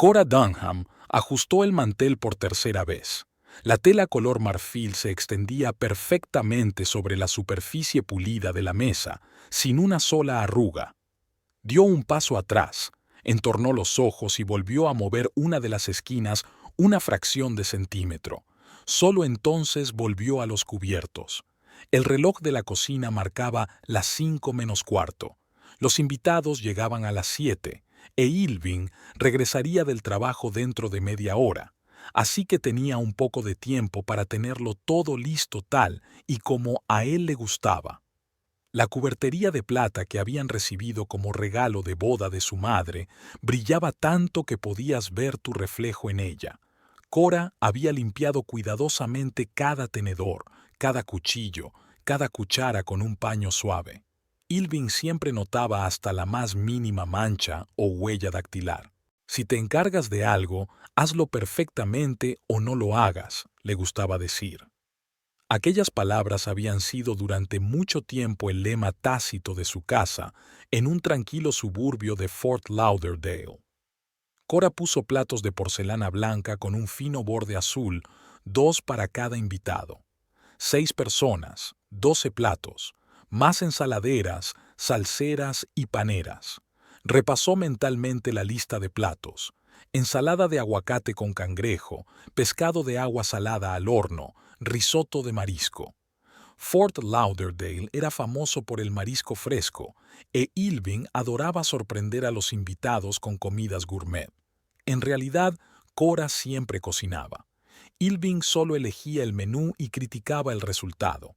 Cora Dunham ajustó el mantel por tercera vez. La tela color marfil se extendía perfectamente sobre la superficie pulida de la mesa, sin una sola arruga. Dio un paso atrás, entornó los ojos y volvió a mover una de las esquinas una fracción de centímetro. Solo entonces volvió a los cubiertos. El reloj de la cocina marcaba las 5 menos cuarto. Los invitados llegaban a las 7, e Irving regresaría del trabajo dentro de media hora, así que tenía un poco de tiempo para tenerlo todo listo tal y como a él le gustaba. La cubertería de plata que habían recibido como regalo de boda de su madre brillaba tanto que podías ver tu reflejo en ella. Cora había limpiado cuidadosamente cada tenedor, cada cuchillo, cada cuchara con un paño suave. Irving siempre notaba hasta la más mínima mancha o huella dactilar. Si te encargas de algo, hazlo perfectamente o no lo hagas, le gustaba decir. Aquellas palabras habían sido durante mucho tiempo el lema tácito de su casa en un tranquilo suburbio de Fort Lauderdale. Cora puso platos de porcelana blanca con un fino borde azul, 2 para cada invitado. 6 personas, 12 platos, más ensaladeras, salseras y paneras. Repasó mentalmente la lista de platos. Ensalada de aguacate con cangrejo, pescado de agua salada al horno, risotto de marisco. Fort Lauderdale era famoso por el marisco fresco, e Irving adoraba sorprender a los invitados con comidas gourmet. En realidad, Cora siempre cocinaba. Irving solo elegía el menú y criticaba el resultado.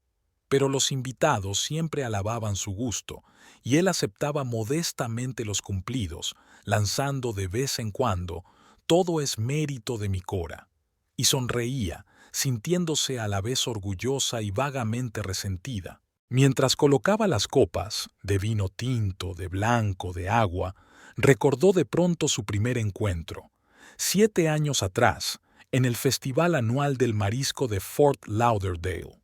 Pero los invitados siempre alababan su gusto, y él aceptaba modestamente los cumplidos, lanzando de vez en cuando, «Todo es mérito de mi Cora». Y sonreía, sintiéndose a la vez orgullosa y vagamente resentida. Mientras colocaba las copas, de vino tinto, de blanco, de agua, recordó de pronto su primer encuentro. 7 años atrás, en el Festival Anual del Marisco de Fort Lauderdale.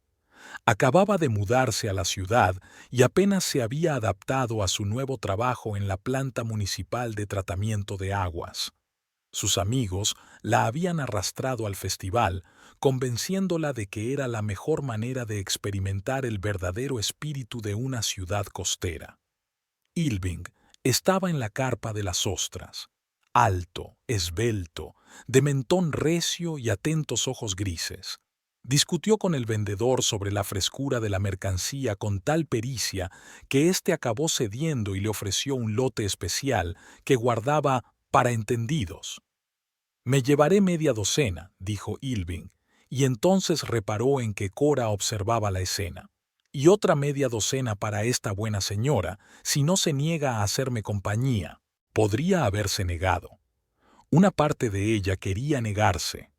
Acababa de mudarse a la ciudad y apenas se había adaptado a su nuevo trabajo en la planta municipal de tratamiento de aguas. Sus amigos la habían arrastrado al festival, convenciéndola de que era la mejor manera de experimentar el verdadero espíritu de una ciudad costera. Irving estaba en la carpa de las ostras, alto, esbelto, de mentón recio y atentos ojos grises. Discutió con el vendedor sobre la frescura de la mercancía con tal pericia que éste acabó cediendo y le ofreció un lote especial que guardaba para entendidos. «Me llevaré media docena», dijo Irving, y entonces reparó en que Cora observaba la escena. «Y otra media docena para esta buena señora, si no se niega a hacerme compañía». Podría haberse negado. Una parte de ella quería negarse.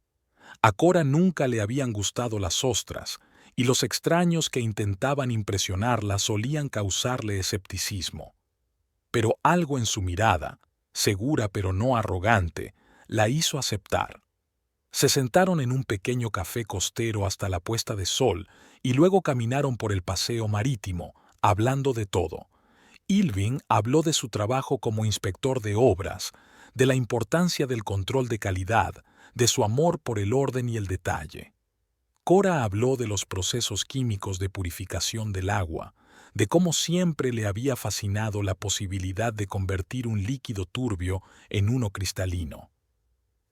A Cora nunca le habían gustado las ostras, y los extraños que intentaban impresionarla solían causarle escepticismo. Pero algo en su mirada, segura pero no arrogante, la hizo aceptar. Se sentaron en un pequeño café costero hasta la puesta de sol y luego caminaron por el paseo marítimo, hablando de todo. Irving habló de su trabajo como inspector de obras, de la importancia del control de calidad, de su amor por el orden y el detalle. Cora habló de los procesos químicos de purificación del agua, de cómo siempre le había fascinado la posibilidad de convertir un líquido turbio en uno cristalino.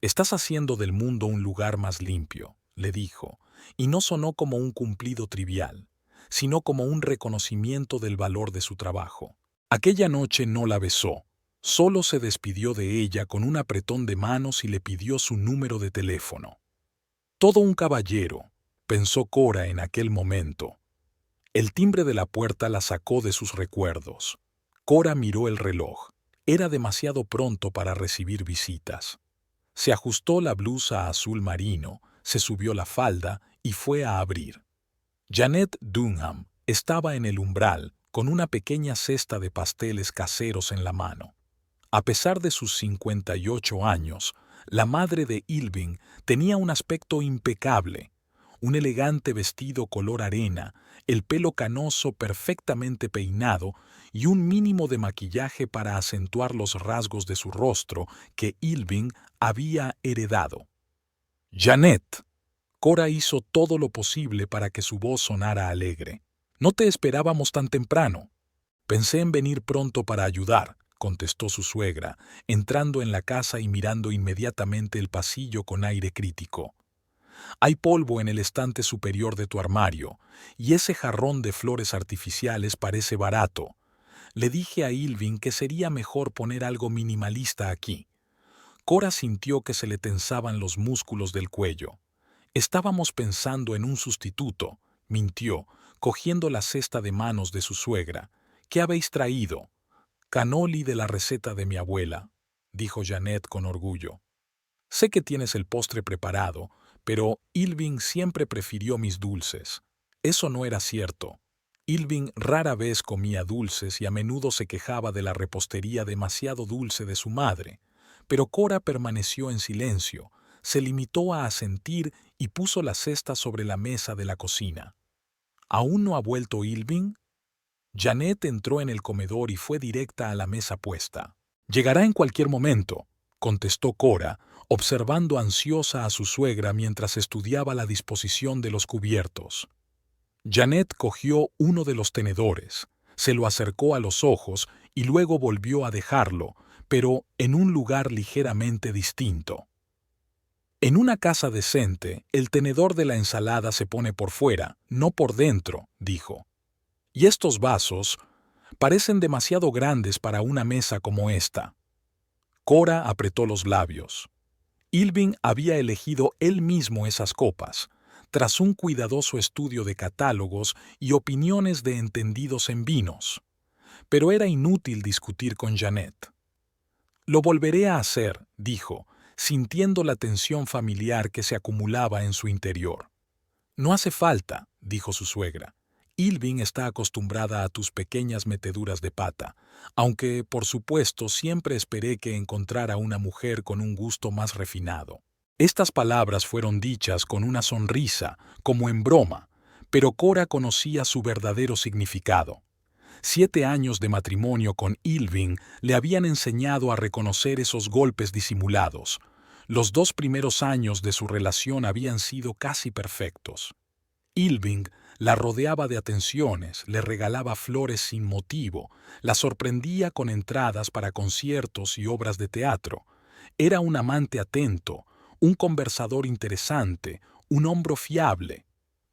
«Estás haciendo del mundo un lugar más limpio», le dijo, y no sonó como un cumplido trivial, sino como un reconocimiento del valor de su trabajo. Aquella noche no la besó, solo se despidió de ella con un apretón de manos y le pidió su número de teléfono. Todo un caballero, pensó Cora en aquel momento. El timbre de la puerta la sacó de sus recuerdos. Cora miró el reloj. Era demasiado pronto para recibir visitas. Se ajustó la blusa azul marino, se subió la falda y fue a abrir. Janet Dunham estaba en el umbral con una pequeña cesta de pasteles caseros en la mano. A pesar de sus 58 años, la madre de Irving tenía un aspecto impecable, un elegante vestido color arena, el pelo canoso perfectamente peinado y un mínimo de maquillaje para acentuar los rasgos de su rostro que Irving había heredado. «Janet». Cora hizo todo lo posible para que su voz sonara alegre. «No te esperábamos tan temprano». «Pensé en venir pronto para ayudar», contestó su suegra, entrando en la casa y mirando inmediatamente el pasillo con aire crítico. «Hay polvo en el estante superior de tu armario, y ese jarrón de flores artificiales parece barato. Le dije a Irving que sería mejor poner algo minimalista aquí». Cora sintió que se le tensaban los músculos del cuello. «Estábamos pensando en un sustituto», mintió, cogiendo la cesta de manos de su suegra. «¿Qué habéis traído?» «Cannoli de la receta de mi abuela», dijo Janet con orgullo. «Sé que tienes el postre preparado, pero Irving siempre prefirió mis dulces». Eso no era cierto. Irving rara vez comía dulces y a menudo se quejaba de la repostería demasiado dulce de su madre. Pero Cora permaneció en silencio, se limitó a asentir y puso la cesta sobre la mesa de la cocina. «¿Aún no ha vuelto Irving?» Janet entró en el comedor y fue directa a la mesa puesta. «Llegará en cualquier momento», contestó Cora, observando ansiosa a su suegra mientras estudiaba la disposición de los cubiertos. Janet cogió uno de los tenedores, se lo acercó a los ojos y luego volvió a dejarlo, pero en un lugar ligeramente distinto. «En una casa decente, el tenedor de la ensalada se pone por fuera, no por dentro», dijo. «Y estos vasos parecen demasiado grandes para una mesa como esta». Cora apretó los labios. Irving había elegido él mismo esas copas, tras un cuidadoso estudio de catálogos y opiniones de entendidos en vinos. Pero era inútil discutir con Janet. «Lo volveré a hacer», dijo, sintiendo la tensión familiar que se acumulaba en su interior. «No hace falta», dijo su suegra. «Irving está acostumbrada a tus pequeñas meteduras de pata, aunque, por supuesto, siempre esperé que encontrara una mujer con un gusto más refinado». Estas palabras fueron dichas con una sonrisa, como en broma, pero Cora conocía su verdadero significado. 7 años de matrimonio con Irving le habían enseñado a reconocer esos golpes disimulados. Los 2 primeros años de su relación habían sido casi perfectos. Irving la rodeaba de atenciones, le regalaba flores sin motivo, la sorprendía con entradas para conciertos y obras de teatro. Era un amante atento, un conversador interesante, un hombro fiable.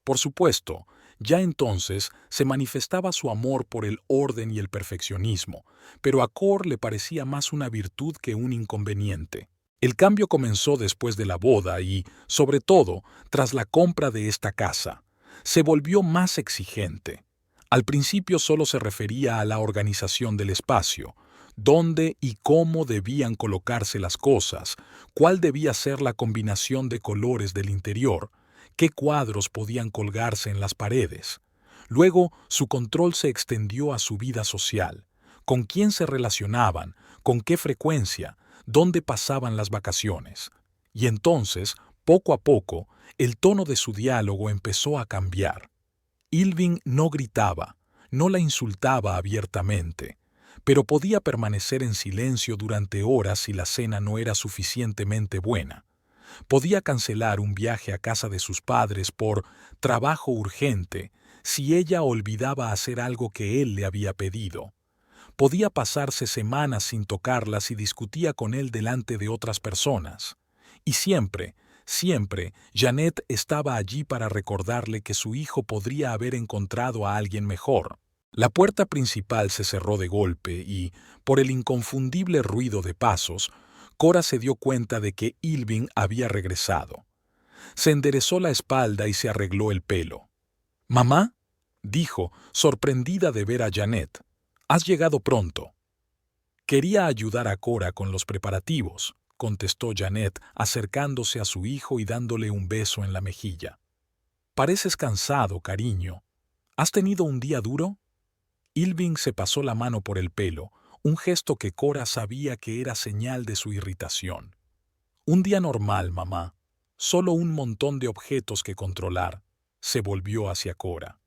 Por supuesto, ya entonces se manifestaba su amor por el orden y el perfeccionismo, pero a Cor le parecía más una virtud que un inconveniente. El cambio comenzó después de la boda y, sobre todo, tras la compra de esta casa. Se volvió más exigente. Al principio solo se refería a la organización del espacio, dónde y cómo debían colocarse las cosas, cuál debía ser la combinación de colores del interior, qué cuadros podían colgarse en las paredes. Luego, su control se extendió a su vida social, con quién se relacionaban, con qué frecuencia, dónde pasaban las vacaciones. Y entonces, poco a poco, el tono de su diálogo empezó a cambiar. Irving no gritaba, no la insultaba abiertamente, pero podía permanecer en silencio durante horas si la cena no era suficientemente buena. Podía cancelar un viaje a casa de sus padres por trabajo urgente si ella olvidaba hacer algo que él le había pedido. Podía pasarse semanas sin tocarla si discutía con él delante de otras personas. Y siempre, siempre, Janet estaba allí para recordarle que su hijo podría haber encontrado a alguien mejor. La puerta principal se cerró de golpe y, por el inconfundible ruido de pasos, Cora se dio cuenta de que Irving había regresado. Se enderezó la espalda y se arregló el pelo. «¿Mamá?», dijo, sorprendida de ver a Janet. «Has llegado pronto». «Quería ayudar a Cora con los preparativos», contestó Janet, acercándose a su hijo y dándole un beso en la mejilla. «Pareces cansado, cariño. ¿Has tenido un día duro?» Irving se pasó la mano por el pelo, un gesto que Cora sabía que era señal de su irritación. «Un día normal, mamá». solo un montón de objetos que controlar. Se volvió hacia Cora.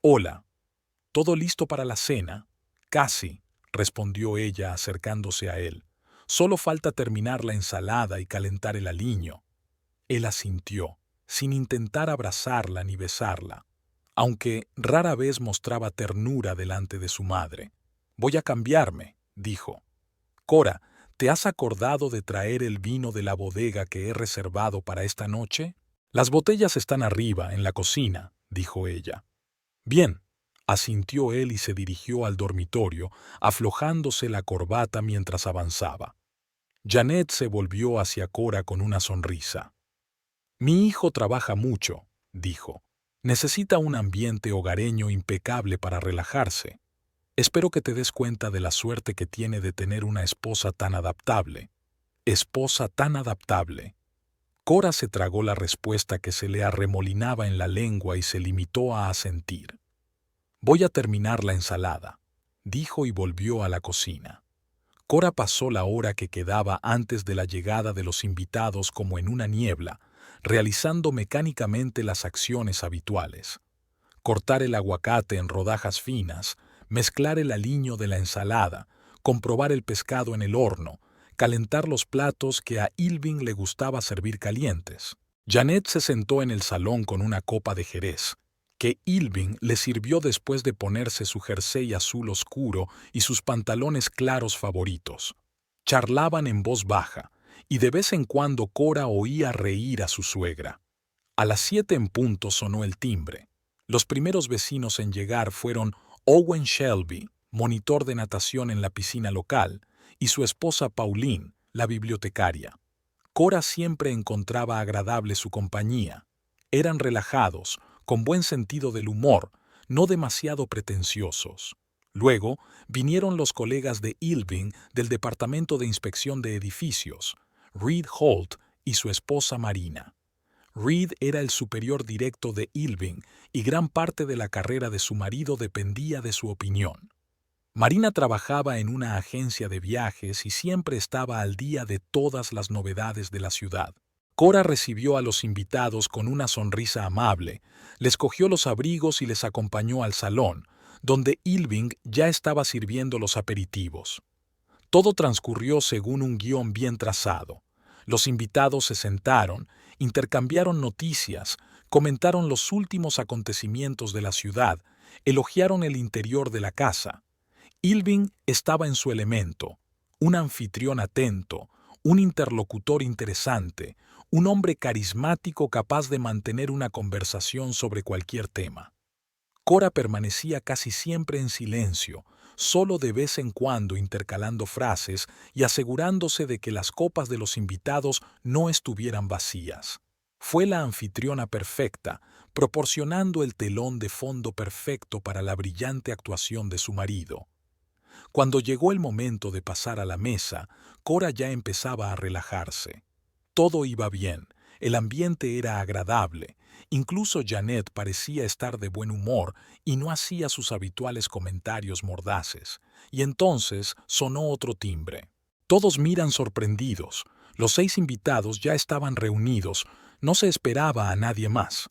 Hola. ¿Todo listo para la cena? Casi, respondió ella acercándose a él. Solo falta terminar la ensalada y calentar el aliño. Él asintió, sin intentar abrazarla ni besarla, aunque rara vez mostraba ternura delante de su madre. Voy a cambiarme, dijo. Cora, ¿te has acordado de traer el vino de la bodega que he reservado para esta noche? Las botellas están arriba, en la cocina, dijo ella. Bien, asintió él y se dirigió al dormitorio, aflojándose la corbata mientras avanzaba. Janet se volvió hacia Cora con una sonrisa. Mi hijo trabaja mucho, dijo. Necesita un ambiente hogareño impecable para relajarse. Espero que te des cuenta de la suerte que tiene de tener una esposa tan adaptable. Esposa tan adaptable. Cora se tragó la respuesta que se le arremolinaba en la lengua y se limitó a asentir. Voy a terminar la ensalada, dijo y volvió a la cocina. Cora pasó la hora que quedaba antes de la llegada de los invitados como en una niebla, realizando mecánicamente las acciones habituales. Cortar el aguacate en rodajas finas, mezclar el aliño de la ensalada, comprobar el pescado en el horno, calentar los platos que a Ilving le gustaba servir calientes. Janet se sentó en el salón con una copa de jerez, que Ilving le sirvió después de ponerse su jersey azul oscuro y sus pantalones claros favoritos. Charlaban en voz baja, y de vez en cuando Cora oía reír a su suegra. A las 7 en punto sonó el timbre. Los primeros vecinos en llegar fueron Owen Shelby, monitor de natación en la piscina local, y su esposa Pauline, la bibliotecaria. Cora siempre encontraba agradable su compañía. Eran relajados, con buen sentido del humor, no demasiado pretenciosos. Luego vinieron los colegas de Ilving del Departamento de Inspección de Edificios, Reed Holt y su esposa Marina. Reed era el superior directo de Ilving y gran parte de la carrera de su marido dependía de su opinión. Marina trabajaba en una agencia de viajes y siempre estaba al día de todas las novedades de la ciudad. Cora recibió a los invitados con una sonrisa amable, les cogió los abrigos y les acompañó al salón, donde Ilving ya estaba sirviendo los aperitivos. Todo transcurrió según un guión bien trazado. Los invitados se sentaron, intercambiaron noticias, comentaron los últimos acontecimientos de la ciudad, elogiaron el interior de la casa. Ilving estaba en su elemento, un anfitrión atento, un interlocutor interesante, un hombre carismático capaz de mantener una conversación sobre cualquier tema. Cora permanecía casi siempre en silencio, solo de vez en cuando intercalando frases y asegurándose de que las copas de los invitados no estuvieran vacías. Fue la anfitriona perfecta, proporcionando el telón de fondo perfecto para la brillante actuación de su marido. Cuando llegó el momento de pasar a la mesa, Cora ya empezaba a relajarse. Todo iba bien, el ambiente era agradable, incluso Janet parecía estar de buen humor y no hacía sus habituales comentarios mordaces, y entonces sonó otro timbre. Todos miran sorprendidos, los 6 invitados ya estaban reunidos, no se esperaba a nadie más.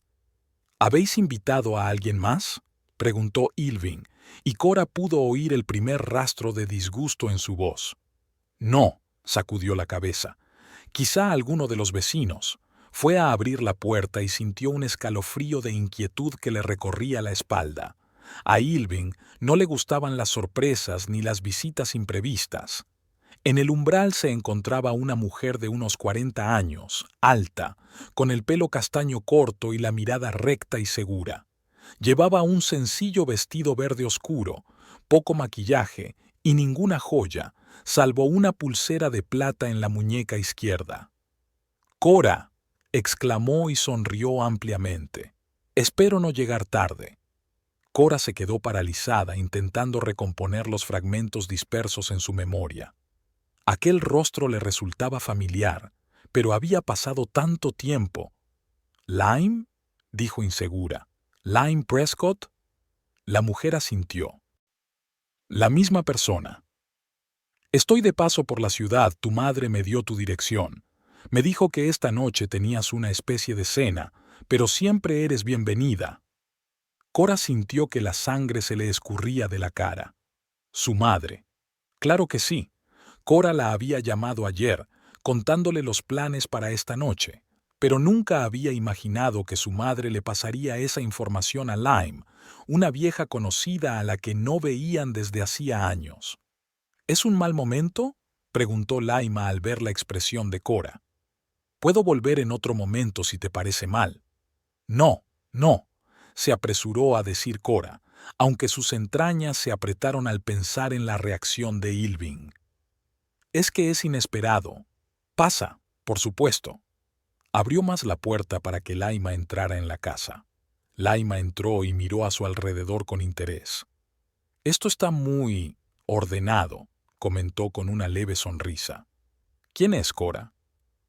¿Habéis invitado a alguien más?, preguntó Ilving, y Cora pudo oír el primer rastro de disgusto en su voz. No, sacudió la cabeza. Quizá alguno de los vecinos. Fue a abrir la puerta y sintió un escalofrío de inquietud que le recorría la espalda. A Ilving no le gustaban las sorpresas ni las visitas imprevistas. En el umbral se encontraba una mujer de unos 40 años, alta, con el pelo castaño corto y la mirada recta y segura. Llevaba un sencillo vestido verde oscuro, poco maquillaje y ninguna joya, salvo una pulsera de plata en la muñeca izquierda. «¡Cora!», exclamó y sonrió ampliamente. «Espero no llegar tarde». Cora se quedó paralizada intentando recomponer los fragmentos dispersos en su memoria. Aquel rostro le resultaba familiar, pero había pasado tanto tiempo. «¿Lime?», dijo insegura. «¿Lime Prescott?». La mujer asintió. «La misma persona». «Estoy de paso por la ciudad, tu madre me dio tu dirección. Me dijo que esta noche tenías una especie de cena, pero siempre eres bienvenida. Cora sintió que la sangre se le escurría de la cara. Su madre. Claro que sí. Cora la había llamado ayer, contándole los planes para esta noche, pero nunca había imaginado que su madre le pasaría esa información a Lime, una vieja conocida a la que no veían desde hacía años. ¿Es un mal momento?, preguntó Laima al ver la expresión de Cora. Puedo volver en otro momento si te parece mal. No, no, se apresuró a decir Cora, aunque sus entrañas se apretaron al pensar en la reacción de Ilving. Es que es inesperado. Pasa, por supuesto. Abrió más la puerta para que Laima entrara en la casa. Laima entró y miró a su alrededor con interés. Esto está muy ordenado, comentó con una leve sonrisa. ¿Quién es Cora?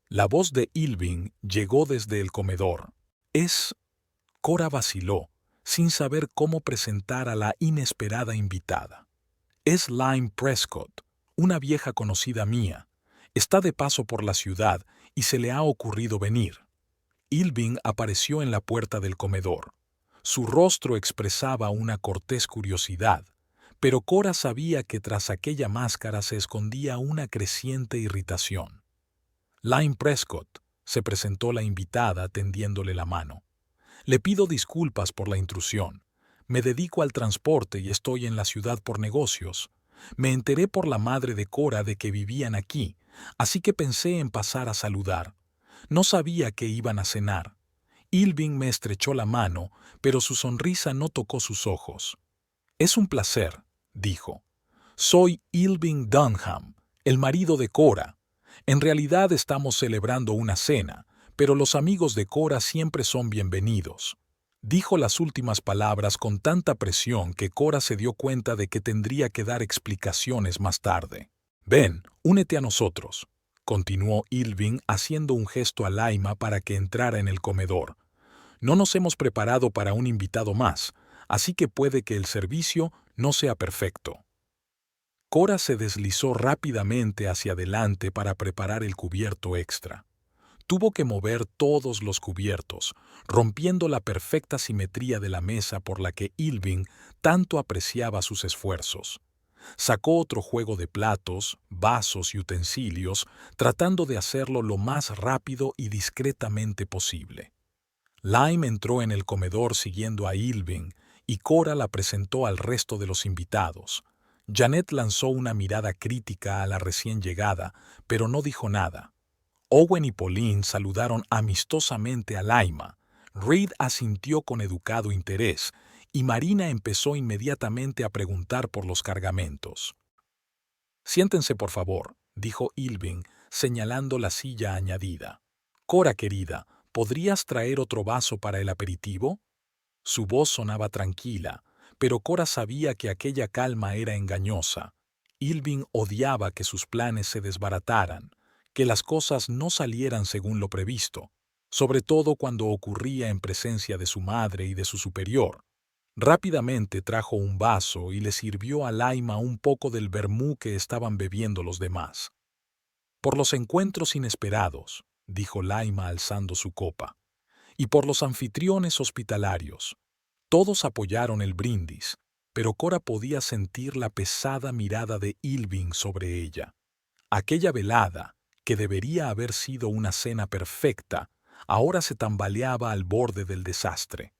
La voz de Ilving llegó desde el comedor. Es... Cora vaciló, sin saber cómo presentar a la inesperada invitada. Es Lime Prescott, una vieja conocida mía. Está de paso por la ciudad y se le ha ocurrido venir. Ilving apareció en la puerta del comedor. Su rostro expresaba una cortés curiosidad, pero Cora sabía que tras aquella máscara se escondía una creciente irritación. Lime Prescott, se presentó la invitada tendiéndole la mano. Le pido disculpas por la intrusión. Me dedico al transporte y estoy en la ciudad por negocios. Me enteré por la madre de Cora de que vivían aquí, así que pensé en pasar a saludar. No sabía que iban a cenar. Ilving me estrechó la mano, pero su sonrisa no tocó sus ojos. Es un placer, dijo. Soy Ilving Dunham, el marido de Cora. En realidad estamos celebrando una cena, pero los amigos de Cora siempre son bienvenidos. Dijo las últimas palabras con tanta presión que Cora se dio cuenta de que tendría que dar explicaciones más tarde. Ven, únete a nosotros, continuó Ilving haciendo un gesto a Laima para que entrara en el comedor. No nos hemos preparado para un invitado más, así que puede que el servicio no sea perfecto. Cora se deslizó rápidamente hacia adelante para preparar el cubierto extra. Tuvo que mover todos los cubiertos, rompiendo la perfecta simetría de la mesa por la que Ilving tanto apreciaba sus esfuerzos. Sacó otro juego de platos, vasos y utensilios, tratando de hacerlo lo más rápido y discretamente posible. Lime entró en el comedor siguiendo a Ilving y Cora la presentó al resto de los invitados. Janet lanzó una mirada crítica a la recién llegada, pero no dijo nada. Owen y Pauline saludaron amistosamente a Laima. Reed asintió con educado interés, y Marina empezó inmediatamente a preguntar por los cargamentos. «Siéntense, por favor», dijo Ilving, señalando la silla añadida. «Cora, querida, ¿podrías traer otro vaso para el aperitivo?» Su voz sonaba tranquila, pero Cora sabía que aquella calma era engañosa. Ilving odiaba que sus planes se desbarataran, que las cosas no salieran según lo previsto, sobre todo cuando ocurría en presencia de su madre y de su superior. Rápidamente trajo un vaso y le sirvió a Laima un poco del vermú que estaban bebiendo los demás. «Por los encuentros inesperados», dijo Laima alzando su copa, «y por los anfitriones hospitalarios». Todos apoyaron el brindis, pero Cora podía sentir la pesada mirada de Ilving sobre ella. Aquella velada, que debería haber sido una cena perfecta, ahora se tambaleaba al borde del desastre.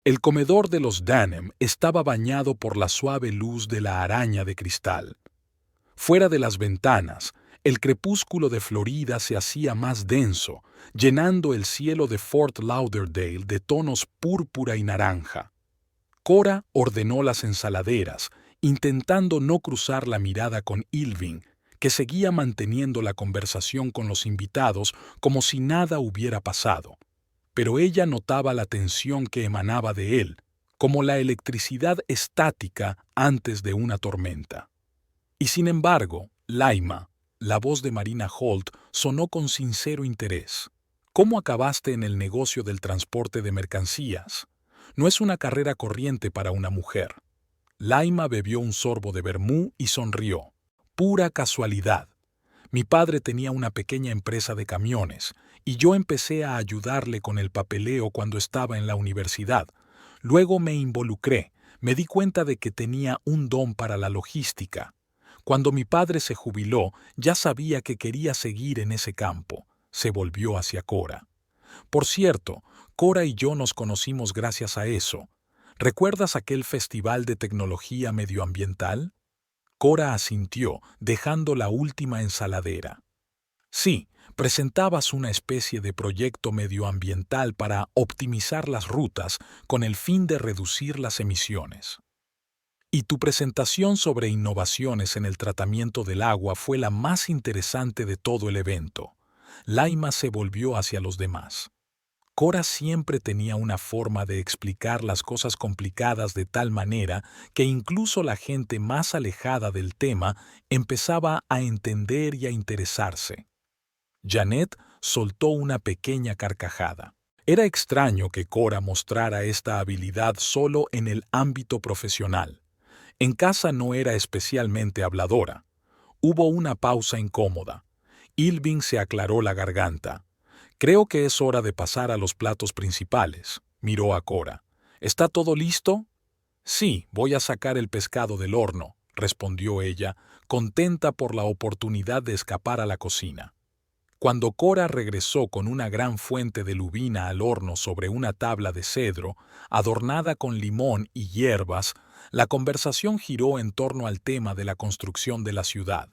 El comedor de los Dunham estaba bañado por la suave luz de la araña de cristal. Fuera de las ventanas, el crepúsculo de Florida se hacía más denso, llenando el cielo de Fort Lauderdale de tonos púrpura y naranja. Cora ordenó las ensaladeras, intentando no cruzar la mirada con Ilving, que seguía manteniendo la conversación con los invitados como si nada hubiera pasado. Pero ella notaba la tensión que emanaba de él, como la electricidad estática antes de una tormenta. Y sin embargo, Laima, la voz de Marina Holt, sonó con sincero interés. ¿Cómo acabaste en el negocio del transporte de mercancías? No es una carrera corriente para una mujer. Laima bebió un sorbo de vermú y sonrió. Pura casualidad. Mi padre tenía una pequeña empresa de camiones y yo empecé a ayudarle con el papeleo cuando estaba en la universidad. Luego me involucré, me di cuenta de que tenía un don para la logística. Cuando mi padre se jubiló, ya sabía que quería seguir en ese campo. Se volvió hacia Cora. Por cierto, Cora y yo nos conocimos gracias a eso. ¿Recuerdas aquel festival de tecnología medioambiental? Cora asintió, dejando la última ensaladera. Sí, presentabas una especie de proyecto medioambiental para optimizar las rutas con el fin de reducir las emisiones. Y tu presentación sobre innovaciones en el tratamiento del agua fue la más interesante de todo el evento. Laima se volvió hacia los demás. Cora siempre tenía una forma de explicar las cosas complicadas de tal manera que incluso la gente más alejada del tema empezaba a entender y a interesarse. Janet soltó una pequeña carcajada. Era extraño que Cora mostrara esta habilidad solo en el ámbito profesional. En casa no era especialmente habladora. Hubo una pausa incómoda. Irving se aclaró la garganta. Creo que es hora de pasar a los platos principales. Miró a Cora. ¿Está todo listo? Sí, voy a sacar el pescado del horno, respondió ella, contenta por la oportunidad de escapar a la cocina. Cuando Cora regresó con una gran fuente de lubina al horno sobre una tabla de cedro, adornada con limón y hierbas, la conversación giró en torno al tema de la construcción de la ciudad.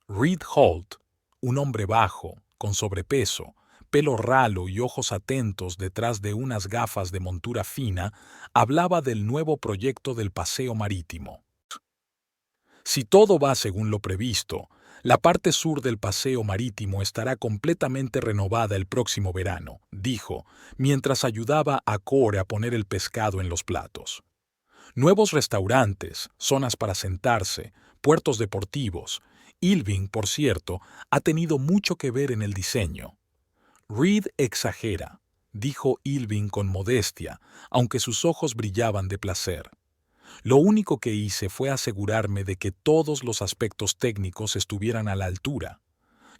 Reed Holt, un hombre bajo, con sobrepeso, pelo ralo y ojos atentos detrás de unas gafas de montura fina, hablaba del nuevo proyecto del paseo marítimo. Si todo va según lo previsto, la parte sur del paseo marítimo estará completamente renovada el próximo verano, dijo, mientras ayudaba a Cora a poner el pescado en los platos. Nuevos restaurantes, zonas para sentarse, puertos deportivos. Irving, por cierto, ha tenido mucho que ver en el diseño. Reed exagera, dijo Irving con modestia, aunque sus ojos brillaban de placer. Lo único que hice fue asegurarme de que todos los aspectos técnicos estuvieran a la altura.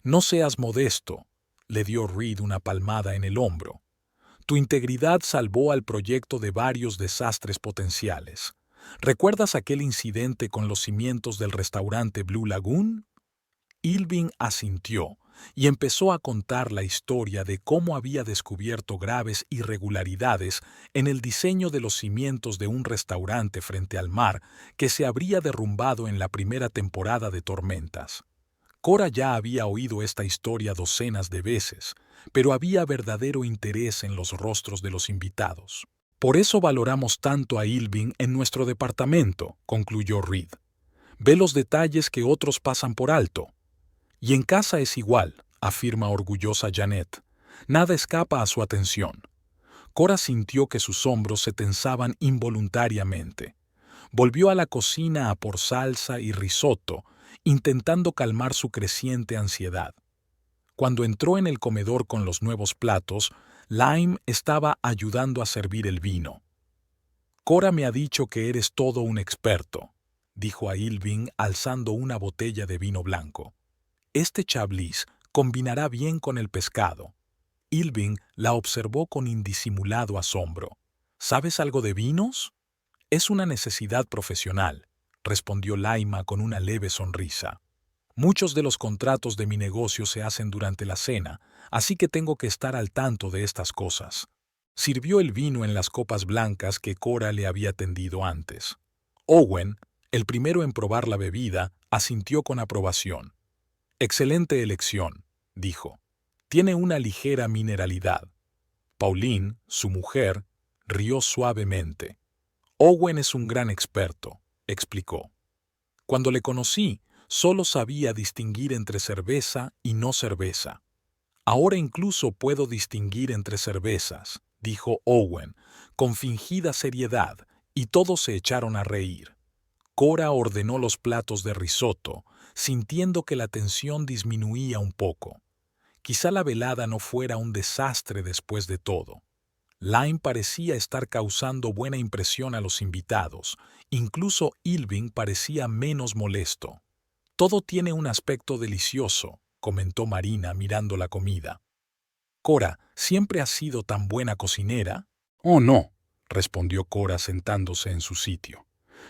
No seas modesto, le dio Reed una palmada en el hombro. Tu integridad salvó al proyecto de varios desastres potenciales. ¿Recuerdas aquel incidente con los cimientos del restaurante Blue Lagoon? Irving asintió y empezó a contar la historia de cómo había descubierto graves irregularidades en el diseño de los cimientos de un restaurante frente al mar que se habría derrumbado en la primera temporada de tormentas. Cora ya había oído esta historia docenas de veces, pero había verdadero interés en los rostros de los invitados. Por eso valoramos tanto a Irving en nuestro departamento, concluyó Reed. Ve los detalles que otros pasan por alto. Y en casa es igual, afirma orgullosa Janet. Nada escapa a su atención. Cora sintió que sus hombros se tensaban involuntariamente. Volvió a la cocina a por salsa y risotto, intentando calmar su creciente ansiedad. Cuando entró en el comedor con los nuevos platos, Lime estaba ayudando a servir el vino. Cora me ha dicho que eres todo un experto, dijo a Irving alzando una botella de vino blanco. Este chablis combinará bien con el pescado. Irving la observó con indisimulado asombro. ¿Sabes algo de vinos? Es una necesidad profesional, respondió Laima con una leve sonrisa. Muchos de los contratos de mi negocio se hacen durante la cena, así que tengo que estar al tanto de estas cosas. Sirvió el vino en las copas blancas que Cora le había tendido antes. Owen, el primero en probar la bebida, asintió con aprobación. Excelente elección, dijo. Tiene una ligera mineralidad. Pauline, su mujer, rió suavemente. Owen es un gran experto, explicó. Cuando le conocí, solo sabía distinguir entre cerveza y no cerveza. Ahora incluso puedo distinguir entre cervezas, dijo Owen, con fingida seriedad, y todos se echaron a reír. Cora ordenó los platos de risotto, sintiendo que la tensión disminuía un poco. Quizá la velada no fuera un desastre después de todo. Lime parecía estar causando buena impresión a los invitados, incluso Irving parecía menos molesto. Todo tiene un aspecto delicioso, comentó Marina mirando la comida. Cora, ¿siempre has sido tan buena cocinera? Oh, no, respondió Cora sentándose en su sitio.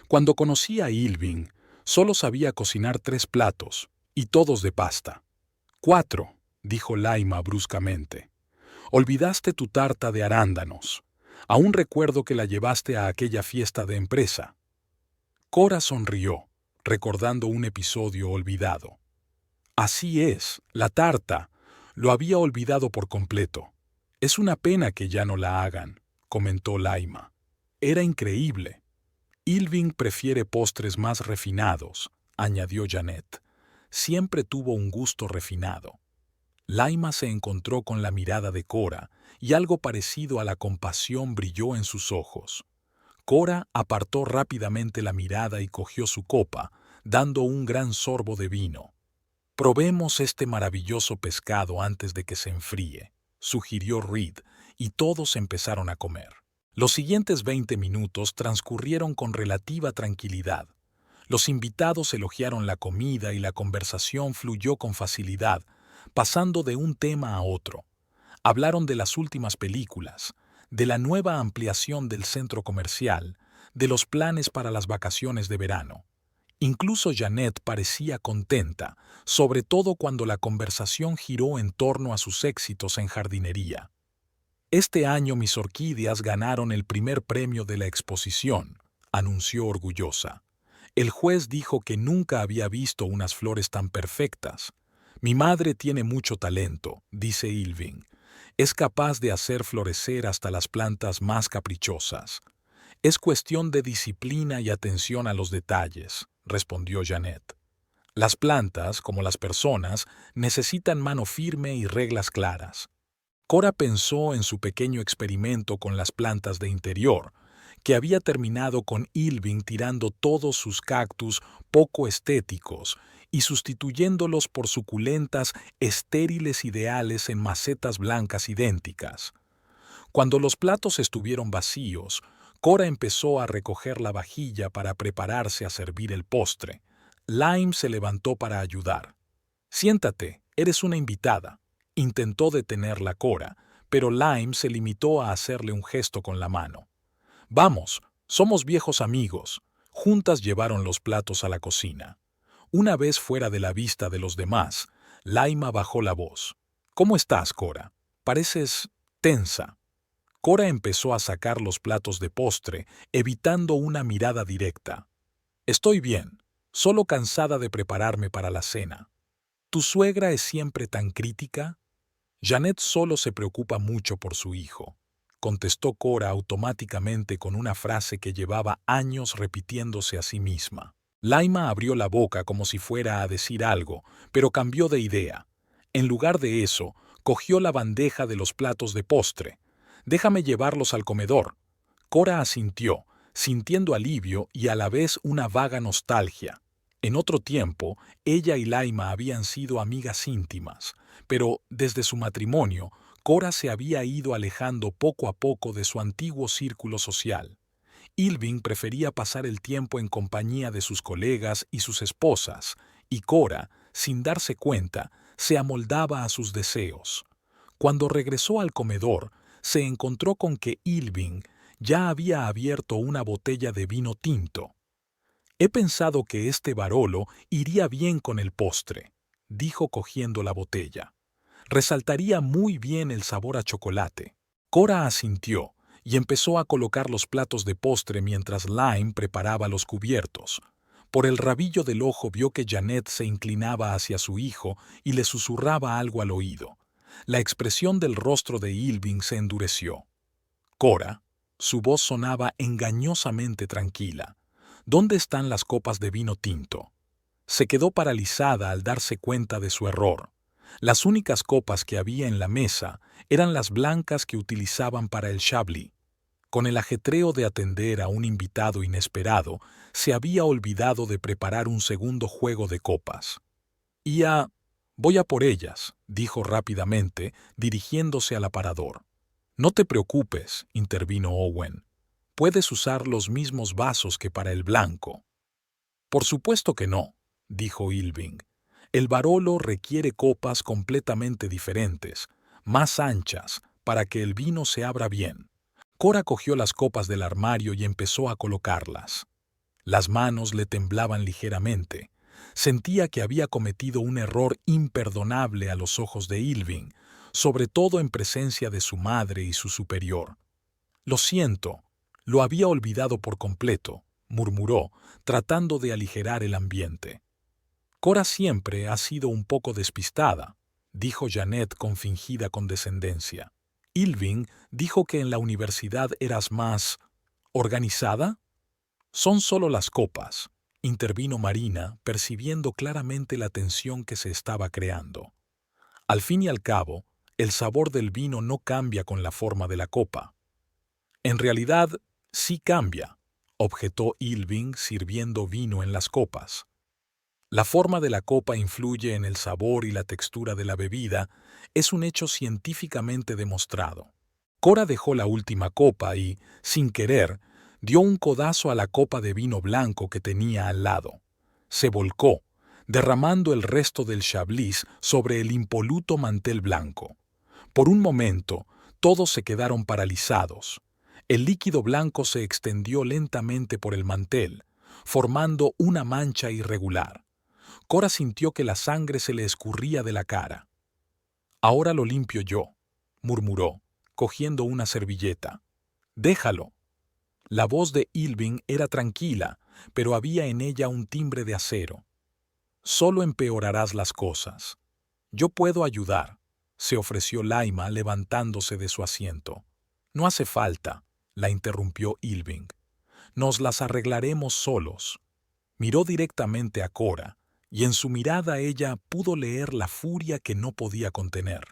Cuando conocí a Irving, solo sabía cocinar 3 platos, y todos de pasta. 4, dijo Laima bruscamente. Olvidaste tu tarta de arándanos. Aún recuerdo que la llevaste a aquella fiesta de empresa. Cora sonrió, recordando un episodio olvidado. Así es, la tarta. Lo había olvidado por completo. Es una pena que ya no la hagan, comentó Laima. Era increíble. Irving prefiere postres más refinados, añadió Janet. Siempre tuvo un gusto refinado. Laima se encontró con la mirada de Cora y algo parecido a la compasión brilló en sus ojos. Cora apartó rápidamente la mirada y cogió su copa, dando un gran sorbo de vino. Probemos este maravilloso pescado antes de que se enfríe, sugirió Reed, y todos empezaron a comer. Los siguientes 20 minutos transcurrieron con relativa tranquilidad. Los invitados elogiaron la comida y la conversación fluyó con facilidad, pasando de un tema a otro. Hablaron de las últimas películas, de la nueva ampliación del centro comercial, de los planes para las vacaciones de verano. Incluso Janet parecía contenta, sobre todo cuando la conversación giró en torno a sus éxitos en jardinería. Este año mis orquídeas ganaron el primer premio de la exposición, anunció orgullosa. El juez dijo que nunca había visto unas flores tan perfectas. Mi madre tiene mucho talento, dice Irving. Es capaz de hacer florecer hasta las plantas más caprichosas. Es cuestión de disciplina y atención a los detalles, respondió Janet. Las plantas, como las personas, necesitan mano firme y reglas claras. Cora pensó en su pequeño experimento con las plantas de interior, que había terminado con Irving tirando todos sus cactus poco estéticos y sustituyéndolos por suculentas estériles ideales en macetas blancas idénticas. Cuando los platos estuvieron vacíos, Cora empezó a recoger la vajilla para prepararse a servir el postre. Lime se levantó para ayudar. «Siéntate, eres una invitada», intentó detenerla Cora, pero Lime se limitó a hacerle un gesto con la mano. «Vamos, somos viejos amigos». Juntas llevaron los platos a la cocina. Una vez fuera de la vista de los demás, Laima bajó la voz. «¿Cómo estás, Cora? Pareces tensa». Cora empezó a sacar los platos de postre, evitando una mirada directa. «Estoy bien, solo cansada de prepararme para la cena». «¿Tu suegra es siempre tan crítica?» «Janet solo se preocupa mucho por su hijo», contestó Cora automáticamente con una frase que llevaba años repitiéndose a sí misma. Laima abrió la boca como si fuera a decir algo, pero cambió de idea. En lugar de eso, cogió la bandeja de los platos de postre. «Déjame llevarlos al comedor». Cora asintió, sintiendo alivio y a la vez una vaga nostalgia. En otro tiempo, ella y Laima habían sido amigas íntimas, pero desde su matrimonio, Cora se había ido alejando poco a poco de su antiguo círculo social. Irving prefería pasar el tiempo en compañía de sus colegas y sus esposas, y Cora, sin darse cuenta, se amoldaba a sus deseos. Cuando regresó al comedor, se encontró con que Irving ya había abierto una botella de vino tinto. «He pensado que este Barolo iría bien con el postre», dijo cogiendo la botella. «Resaltaría muy bien el sabor a chocolate». Cora asintió y empezó a colocar los platos de postre mientras Lime preparaba los cubiertos. Por el rabillo del ojo vio que Janet se inclinaba hacia su hijo y le susurraba algo al oído. La expresión del rostro de Irving se endureció. «Cora», su voz sonaba engañosamente tranquila. «¿Dónde están las copas de vino tinto?» Se quedó paralizada al darse cuenta de su error. Las únicas copas que había en la mesa eran las blancas que utilizaban para el Chablis. Con el ajetreo de atender a un invitado inesperado, se había olvidado de preparar un segundo juego de copas. «Voy a por ellas», dijo rápidamente, dirigiéndose al aparador. «No te preocupes», intervino Owen. «Puedes usar los mismos vasos que para el blanco». «Por supuesto que no», dijo Irving. El Barolo requiere copas completamente diferentes, más anchas, para que el vino se abra bien. Cora cogió las copas del armario y empezó a colocarlas. Las manos le temblaban ligeramente. Sentía que había cometido un error imperdonable a los ojos de Ilving, sobre todo en presencia de su madre y su superior. «Lo siento, lo había olvidado por completo», murmuró, tratando de aligerar el ambiente. «Cora siempre ha sido un poco despistada», dijo Janet con fingida condescendencia. «Ilving dijo que en la universidad eras más... ¿organizada?» «Son solo las copas», intervino Marina, percibiendo claramente la tensión que se estaba creando. «Al fin y al cabo, el sabor del vino no cambia con la forma de la copa». «En realidad, sí cambia», objetó Ilving sirviendo vino en las copas. «La forma de la copa influye en el sabor y la textura de la bebida, es un hecho científicamente demostrado». Cora dejó la última copa y, sin querer, dio un codazo a la copa de vino blanco que tenía al lado. Se volcó, derramando el resto del chablis sobre el impoluto mantel blanco. Por un momento, todos se quedaron paralizados. El líquido blanco se extendió lentamente por el mantel, formando una mancha irregular. Cora sintió que la sangre se le escurría de la cara. «Ahora lo limpio yo», murmuró, cogiendo una servilleta. «Déjalo». La voz de Ilving era tranquila, pero había en ella un timbre de acero. «Solo empeorarás las cosas». «Yo puedo ayudar», se ofreció Laima levantándose de su asiento. «No hace falta», la interrumpió Ilving. «Nos las arreglaremos solos». Miró directamente a Cora, y en su mirada ella pudo leer la furia que no podía contener.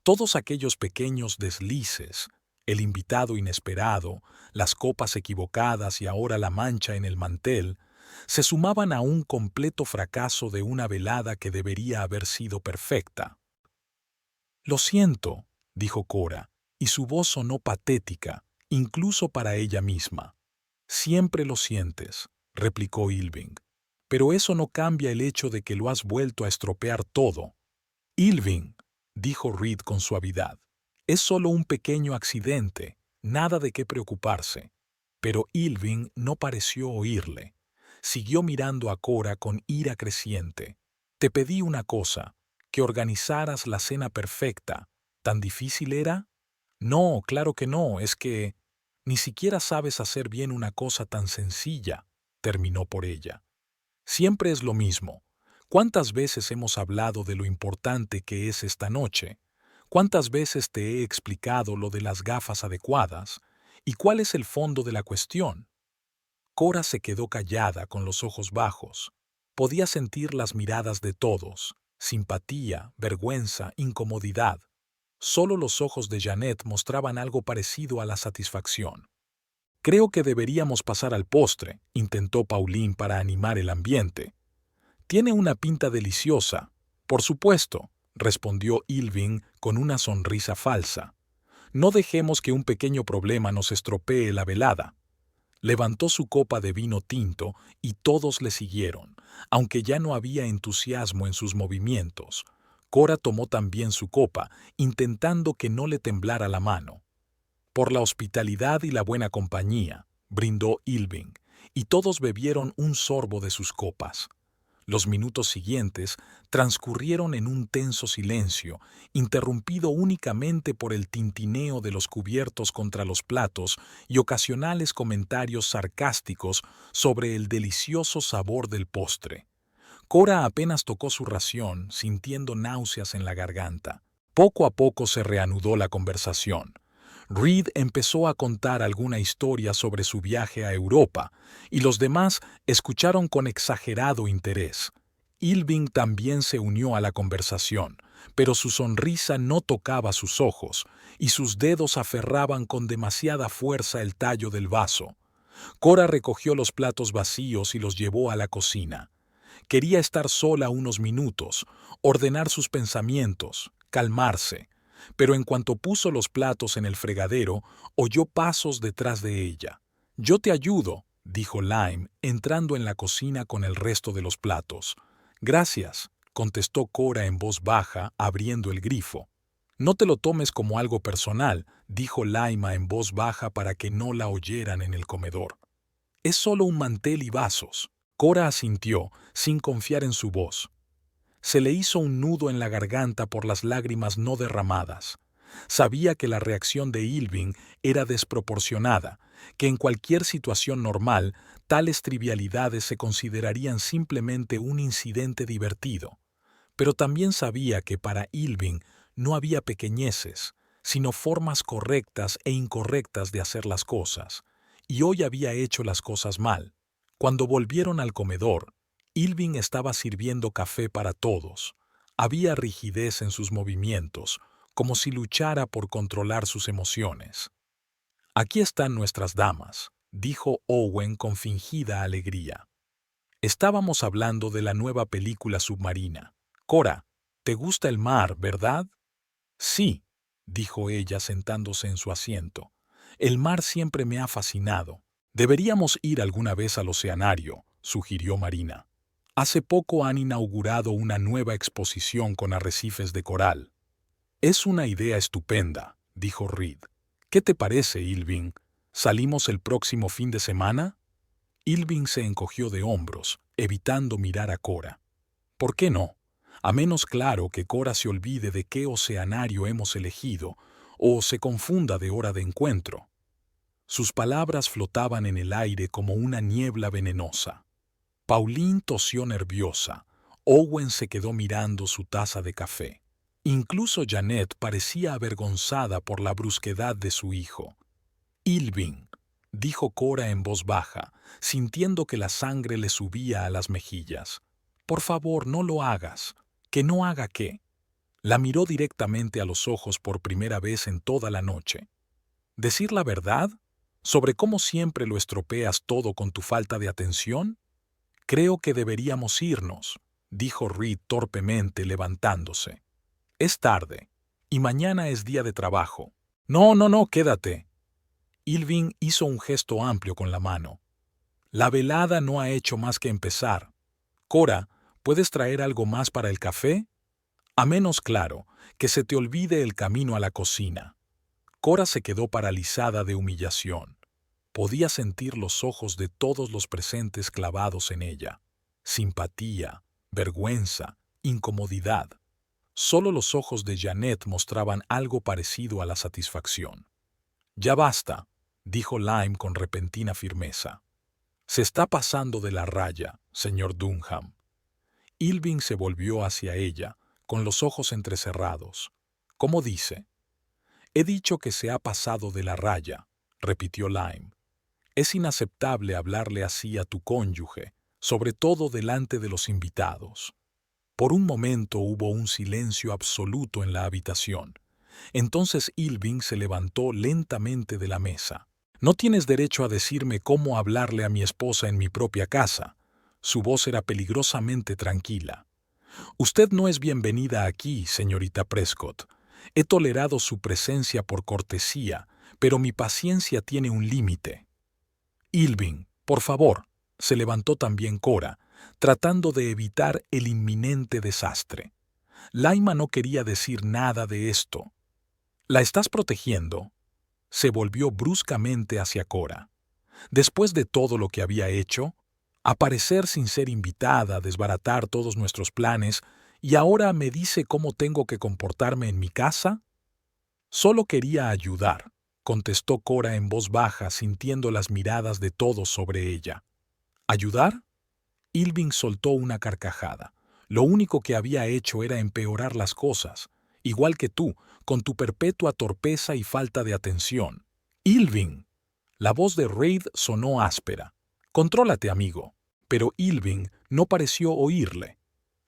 Todos aquellos pequeños deslices, el invitado inesperado, las copas equivocadas y ahora la mancha en el mantel, se sumaban a un completo fracaso de una velada que debería haber sido perfecta. «Lo siento», dijo Cora, y su voz sonó patética, incluso para ella misma. «Siempre lo sientes», replicó Ilving. «Pero eso no cambia el hecho de que lo has vuelto a estropear todo». «Ilving», dijo Reed con suavidad, «es solo un pequeño accidente, nada de qué preocuparse». Pero Ilving no pareció oírle. Siguió mirando a Cora con ira creciente. «Te pedí una cosa, que organizaras la cena perfecta. ¿Tan difícil era?» «No, claro que no, es que... ni siquiera sabes hacer bien una cosa tan sencilla», terminó por ella. «Siempre es lo mismo. ¿Cuántas veces hemos hablado de lo importante que es esta noche? ¿Cuántas veces te he explicado lo de las gafas adecuadas? ¿Y cuál es el fondo de la cuestión?» Cora se quedó callada con los ojos bajos. Podía sentir las miradas de todos, simpatía, vergüenza, incomodidad. Solo los ojos de Janet mostraban algo parecido a la satisfacción. «Creo que deberíamos pasar al postre», intentó Pauline para animar el ambiente. «Tiene una pinta deliciosa». «Por supuesto», respondió Ilving con una sonrisa falsa. «No dejemos que un pequeño problema nos estropee la velada». Levantó su copa de vino tinto y todos le siguieron, aunque ya no había entusiasmo en sus movimientos. Cora tomó también su copa, intentando que no le temblara la mano. «Por la hospitalidad y la buena compañía», brindó Ilving, y todos bebieron un sorbo de sus copas. Los minutos siguientes transcurrieron en un tenso silencio, interrumpido únicamente por el tintineo de los cubiertos contra los platos y ocasionales comentarios sarcásticos sobre el delicioso sabor del postre. Cora apenas tocó su ración, sintiendo náuseas en la garganta. Poco a poco se reanudó la conversación. Reed empezó a contar alguna historia sobre su viaje a Europa, y los demás escucharon con exagerado interés. Ilving también se unió a la conversación, pero su sonrisa no tocaba sus ojos, y sus dedos aferraban con demasiada fuerza el tallo del vaso. Cora recogió los platos vacíos y los llevó a la cocina. Quería estar sola unos minutos, ordenar sus pensamientos, calmarse. Pero en cuanto puso los platos en el fregadero, oyó pasos detrás de ella. «Yo te ayudo», dijo Lime, entrando en la cocina con el resto de los platos. «Gracias», contestó Cora en voz baja, abriendo el grifo. No te lo tomes como algo personal, dijo Laima en voz baja para que no la oyeran en el comedor. Es solo un mantel y vasos. Cora asintió, sin confiar en su voz. Se le hizo un nudo en la garganta por las lágrimas no derramadas. Sabía que la reacción de Ilving era desproporcionada, que en cualquier situación normal, tales trivialidades se considerarían simplemente un incidente divertido. Pero también sabía que para Ilving no había pequeñeces, sino formas correctas e incorrectas de hacer las cosas, y hoy había hecho las cosas mal. Cuando volvieron al comedor, Ilving estaba sirviendo café para todos. Había rigidez en sus movimientos, como si luchara por controlar sus emociones. «Aquí están nuestras damas», dijo Owen con fingida alegría. Estábamos hablando de la nueva película submarina. «Cora, ¿te gusta el mar, verdad?» «Sí», dijo ella sentándose en su asiento. «El mar siempre me ha fascinado. Deberíamos ir alguna vez al oceanario», sugirió Marina. «Hace poco han inaugurado una nueva exposición con arrecifes de coral». «Es una idea estupenda», dijo Reed. «¿Qué te parece, Ilving? ¿Salimos el próximo fin de semana?» Ilving se encogió de hombros, evitando mirar a Cora. «¿Por qué no? A menos claro que Cora se olvide de qué oceanario hemos elegido o se confunda de hora de encuentro». Sus palabras flotaban en el aire como una niebla venenosa. Pauline tosió nerviosa. Owen se quedó mirando su taza de café. Incluso Janet parecía avergonzada por la brusquedad de su hijo. «Ilving», dijo Cora en voz baja, sintiendo que la sangre le subía a las mejillas. «Por favor, no lo hagas». «¿Que no haga qué?» La miró directamente a los ojos por primera vez en toda la noche. «¿Decir la verdad? ¿Sobre cómo siempre lo estropeas todo con tu falta de atención?» «Creo que deberíamos irnos», dijo Reed torpemente levantándose. «Es tarde, y mañana es día de trabajo». «No, no, no, quédate». Ilving hizo un gesto amplio con la mano. «La velada no ha hecho más que empezar. Cora, ¿puedes traer algo más para el café? A menos claro, que se te olvide el camino a la cocina». Cora se quedó paralizada de humillación. Podía sentir los ojos de todos los presentes clavados en ella. Simpatía, vergüenza, incomodidad. Solo los ojos de Janet mostraban algo parecido a la satisfacción. «Ya basta», dijo Lime con repentina firmeza. «Se está pasando de la raya, señor Dunham». Ilving se volvió hacia ella, con los ojos entrecerrados. «¿Cómo dice?» «He dicho que se ha pasado de la raya», repitió Lime. «Es inaceptable hablarle así a tu cónyuge, sobre todo delante de los invitados». Por un momento hubo un silencio absoluto en la habitación. Entonces Ilving se levantó lentamente de la mesa. «No tienes derecho a decirme cómo hablarle a mi esposa en mi propia casa». Su voz era peligrosamente tranquila. «Usted no es bienvenida aquí, señorita Prescott. He tolerado su presencia por cortesía, pero mi paciencia tiene un límite». «Ilving, por favor», se levantó también Cora, tratando de evitar el inminente desastre. Laima no quería decir nada de esto. «¿La estás protegiendo?» Se volvió bruscamente hacia Cora. Después de todo lo que había hecho, aparecer sin ser invitada, desbaratar todos nuestros planes, ¿y ahora me dice cómo tengo que comportarme en mi casa? «Solo quería ayudar», contestó Cora en voz baja, sintiendo las miradas de todos sobre ella. «¿Ayudar?» Ilving soltó una carcajada. Lo único que había hecho era empeorar las cosas, igual que tú, con tu perpetua torpeza y falta de atención. «Ilving». La voz de Reid sonó áspera. «Contrólate, amigo». Pero Ilving no pareció oírle.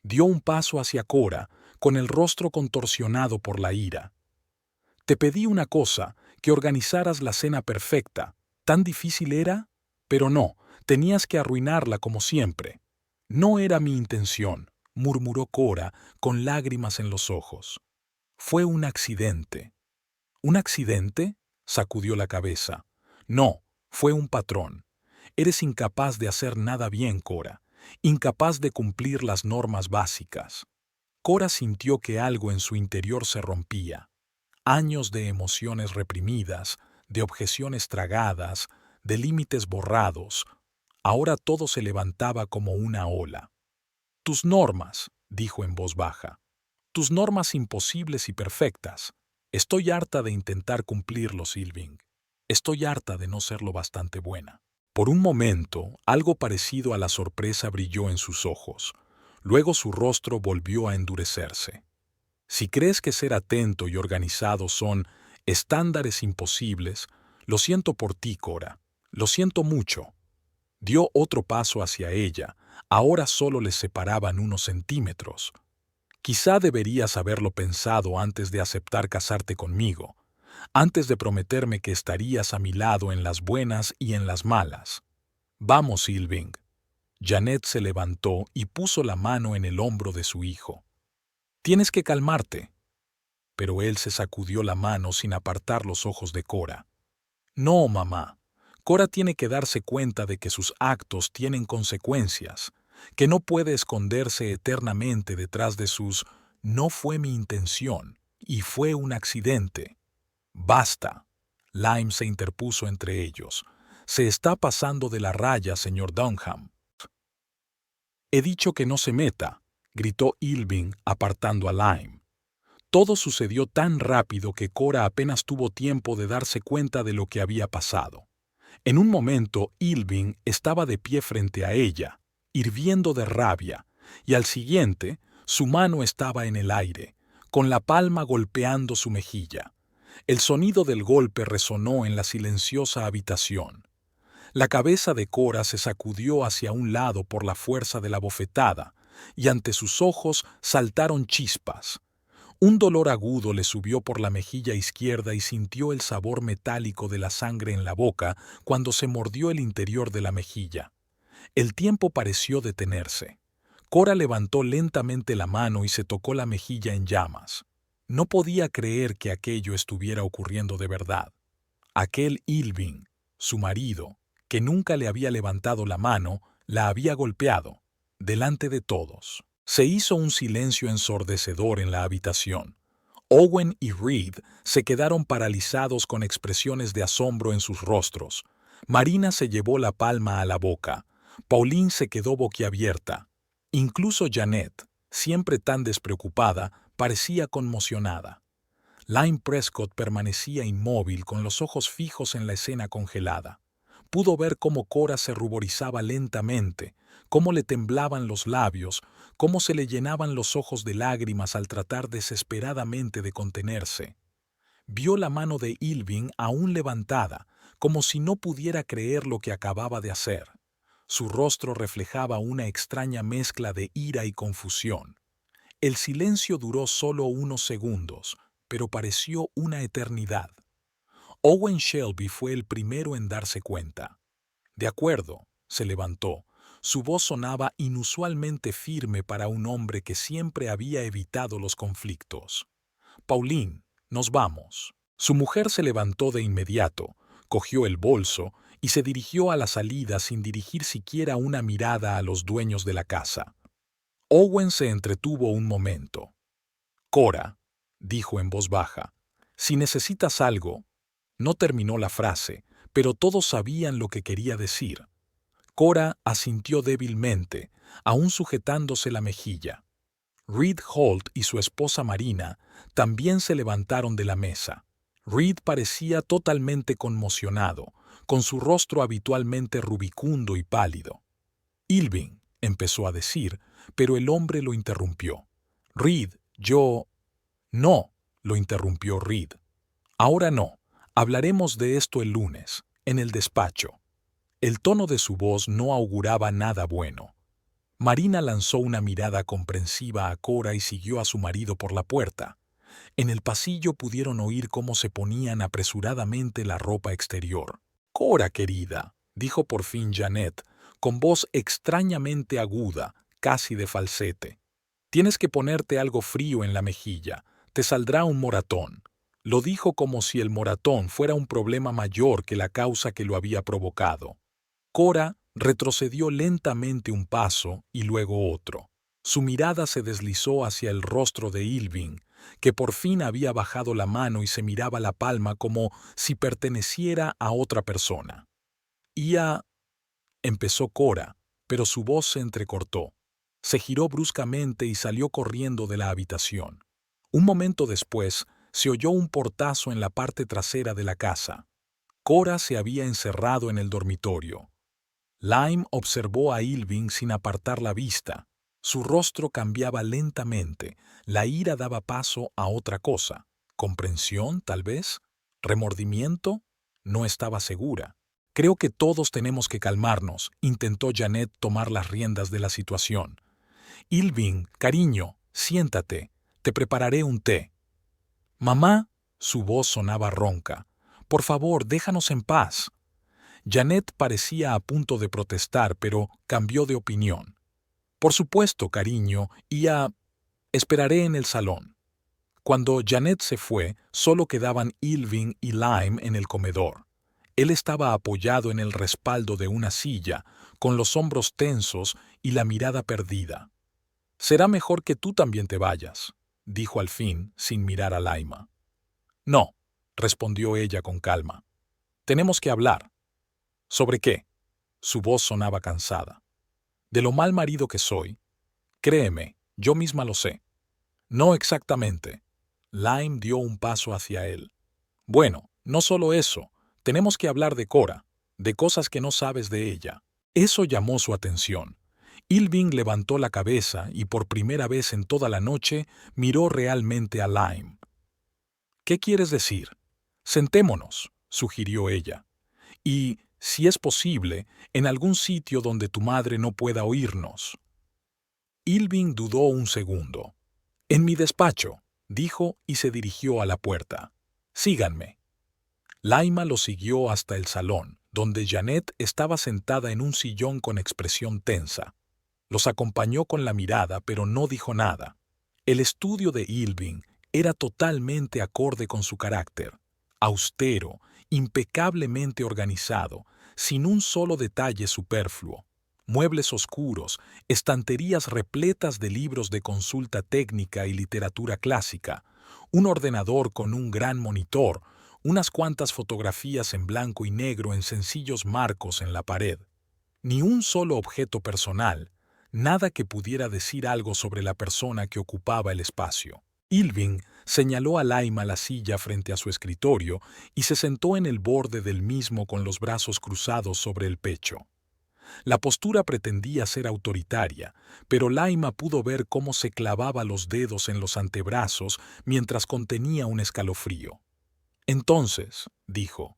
Dio un paso hacia Cora, con el rostro contorsionado por la ira. «Te pedí una cosa, que organizaras la cena perfecta. ¿Tan difícil era? Pero no, tenías que arruinarla como siempre». «No era mi intención», murmuró Cora, con lágrimas en los ojos. «Fue un accidente». «¿Un accidente?», sacudió la cabeza. «No, fue un patrón. Eres incapaz de hacer nada bien, Cora. Incapaz de cumplir las normas básicas». Cora sintió que algo en su interior se rompía. Años de emociones reprimidas, de objeciones tragadas, de límites borrados. Ahora todo se levantaba como una ola. Tus normas, dijo en voz baja. Tus normas imposibles y perfectas. Estoy harta de intentar cumplirlos, Irving. Estoy harta de no ser lo bastante buena. Por un momento, algo parecido a la sorpresa brilló en sus ojos. Luego su rostro volvió a endurecerse. Si crees que ser atento y organizado son estándares imposibles, lo siento por ti, Cora. Lo siento mucho. Dio otro paso hacia ella. Ahora solo les separaban unos centímetros. Quizá deberías haberlo pensado antes de aceptar casarte conmigo, antes de prometerme que estarías a mi lado en las buenas y en las malas. Vamos, Irving. Janet se levantó y puso la mano en el hombro de su hijo. Tienes que calmarte. Pero él se sacudió la mano sin apartar los ojos de Cora. No, mamá. Cora tiene que darse cuenta de que sus actos tienen consecuencias, que no puede esconderse eternamente detrás de sus «no fue mi intención» y «fue un accidente». «Basta». Lime se interpuso entre ellos. «Se está pasando de la raya, señor Dunham». «He dicho que no se meta», gritó Irving apartando a Lime. Todo sucedió tan rápido que Cora apenas tuvo tiempo de darse cuenta de lo que había pasado. En un momento, Irving estaba de pie frente a ella, hirviendo de rabia, y al siguiente, su mano estaba en el aire, con la palma golpeando su mejilla. El sonido del golpe resonó en la silenciosa habitación. La cabeza de Cora se sacudió hacia un lado por la fuerza de la bofetada, y ante sus ojos saltaron chispas. Un dolor agudo le subió por la mejilla izquierda y sintió el sabor metálico de la sangre en la boca cuando se mordió el interior de la mejilla. El tiempo pareció detenerse. Cora levantó lentamente la mano y se tocó la mejilla en llamas. No podía creer que aquello estuviera ocurriendo de verdad. Aquel Irving, su marido, que nunca le había levantado la mano, la había golpeado, delante de todos. Se hizo un silencio ensordecedor en la habitación. Owen y Reed se quedaron paralizados con expresiones de asombro en sus rostros. Marina se llevó la palma a la boca. Pauline se quedó boquiabierta. Incluso Janet, siempre tan despreocupada, parecía conmocionada. Lime Prescott permanecía inmóvil con los ojos fijos en la escena congelada. Pudo ver cómo Cora se ruborizaba lentamente, cómo le temblaban los labios, cómo se le llenaban los ojos de lágrimas al tratar desesperadamente de contenerse. Vio la mano de Irving aún levantada, como si no pudiera creer lo que acababa de hacer. Su rostro reflejaba una extraña mezcla de ira y confusión. El silencio duró solo unos segundos, pero pareció una eternidad. Owen Shelby fue el primero en darse cuenta. De acuerdo, se levantó. Su voz sonaba inusualmente firme para un hombre que siempre había evitado los conflictos. Pauline, nos vamos. Su mujer se levantó de inmediato, cogió el bolso y se dirigió a la salida sin dirigir siquiera una mirada a los dueños de la casa. Owen se entretuvo un momento. Cora, dijo en voz baja, si necesitas algo. No terminó la frase, pero todos sabían lo que quería decir. Cora asintió débilmente, aún sujetándose la mejilla. Reed Holt y su esposa Marina también se levantaron de la mesa. Reed parecía totalmente conmocionado, con su rostro habitualmente rubicundo y pálido. Irving, empezó a decir, pero el hombre lo interrumpió. Reed, yo... No, lo interrumpió Reed. Ahora no. Hablaremos de esto el lunes, en el despacho. El tono de su voz no auguraba nada bueno. Marina lanzó una mirada comprensiva a Cora y siguió a su marido por la puerta. En el pasillo pudieron oír cómo se ponían apresuradamente la ropa exterior. «Cora, querida», dijo por fin Janet, con voz extrañamente aguda, casi de falsete. «Tienes que ponerte algo frío en la mejilla. Te saldrá un moratón». Lo dijo como si el moratón fuera un problema mayor que la causa que lo había provocado. Cora retrocedió lentamente un paso y luego otro. Su mirada se deslizó hacia el rostro de Ilving, que por fin había bajado la mano y se miraba la palma como si perteneciera a otra persona. Empezó Cora, pero su voz se entrecortó. Se giró bruscamente y salió corriendo de la habitación. Un momento después, se oyó un portazo en la parte trasera de la casa. Cora se había encerrado en el dormitorio. Lime observó a Ilving sin apartar la vista. Su rostro cambiaba lentamente. La ira daba paso a otra cosa. ¿Comprensión, tal vez? ¿Remordimiento? No estaba segura. Creo que todos tenemos que calmarnos, intentó Janet tomar las riendas de la situación. Ilving, cariño, siéntate. Te prepararé un té. Mamá, su voz sonaba ronca. Por favor, déjanos en paz. Janet parecía a punto de protestar, pero cambió de opinión. Por supuesto, cariño, esperaré en el salón. Cuando Janet se fue, solo quedaban Ilving y Lime en el comedor. Él estaba apoyado en el respaldo de una silla, con los hombros tensos y la mirada perdida. «Será mejor que tú también te vayas», dijo al fin, sin mirar a Laima. «No», respondió ella con calma. «Tenemos que hablar». «¿Sobre qué?» Su voz sonaba cansada. «De lo mal marido que soy. Créeme, yo misma lo sé». «No exactamente». Lime dio un paso hacia él. «Bueno, no solo eso. Tenemos que hablar de Cora, de cosas que no sabes de ella». Eso llamó su atención. Ilving levantó la cabeza y por primera vez en toda la noche miró realmente a Lime. «¿Qué quieres decir?» «Sentémonos», sugirió ella. «Y, si es posible, en algún sitio donde tu madre no pueda oírnos». Ilving dudó un segundo. «En mi despacho», dijo y se dirigió a la puerta. «Síganme». Laima lo siguió hasta el salón, donde Janet estaba sentada en un sillón con expresión tensa. Los acompañó con la mirada, pero no dijo nada. El estudio de Ilving era totalmente acorde con su carácter. Austero, impecablemente organizado, sin un solo detalle superfluo. Muebles oscuros, estanterías repletas de libros de consulta técnica y literatura clásica, un ordenador con un gran monitor, unas cuantas fotografías en blanco y negro en sencillos marcos en la pared. Ni un solo objeto personal, nada que pudiera decir algo sobre la persona que ocupaba el espacio. Ilving señaló a Laima la silla frente a su escritorio y se sentó en el borde del mismo con los brazos cruzados sobre el pecho. La postura pretendía ser autoritaria, pero Laima pudo ver cómo se clavaba los dedos en los antebrazos mientras contenía un escalofrío. «Entonces», dijo,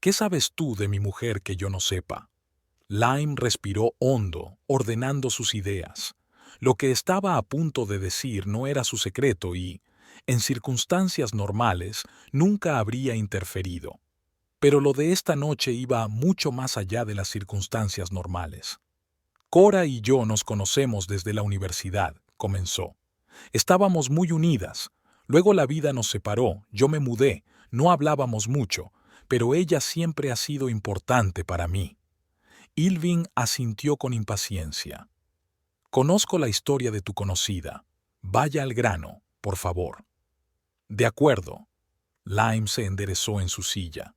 «¿qué sabes tú de mi mujer que yo no sepa?» Lime respiró hondo, ordenando sus ideas. Lo que estaba a punto de decir no era su secreto y, en circunstancias normales, nunca habría interferido. Pero lo de esta noche iba mucho más allá de las circunstancias normales. «Cora y yo nos conocemos desde la universidad», comenzó. «Estábamos muy unidas. Luego la vida nos separó, yo me mudé, no hablábamos mucho, pero ella siempre ha sido importante para mí». Ilving asintió con impaciencia. «Conozco la historia de tu conocida. Vaya al grano, por favor». «De acuerdo». Lime se enderezó en su silla.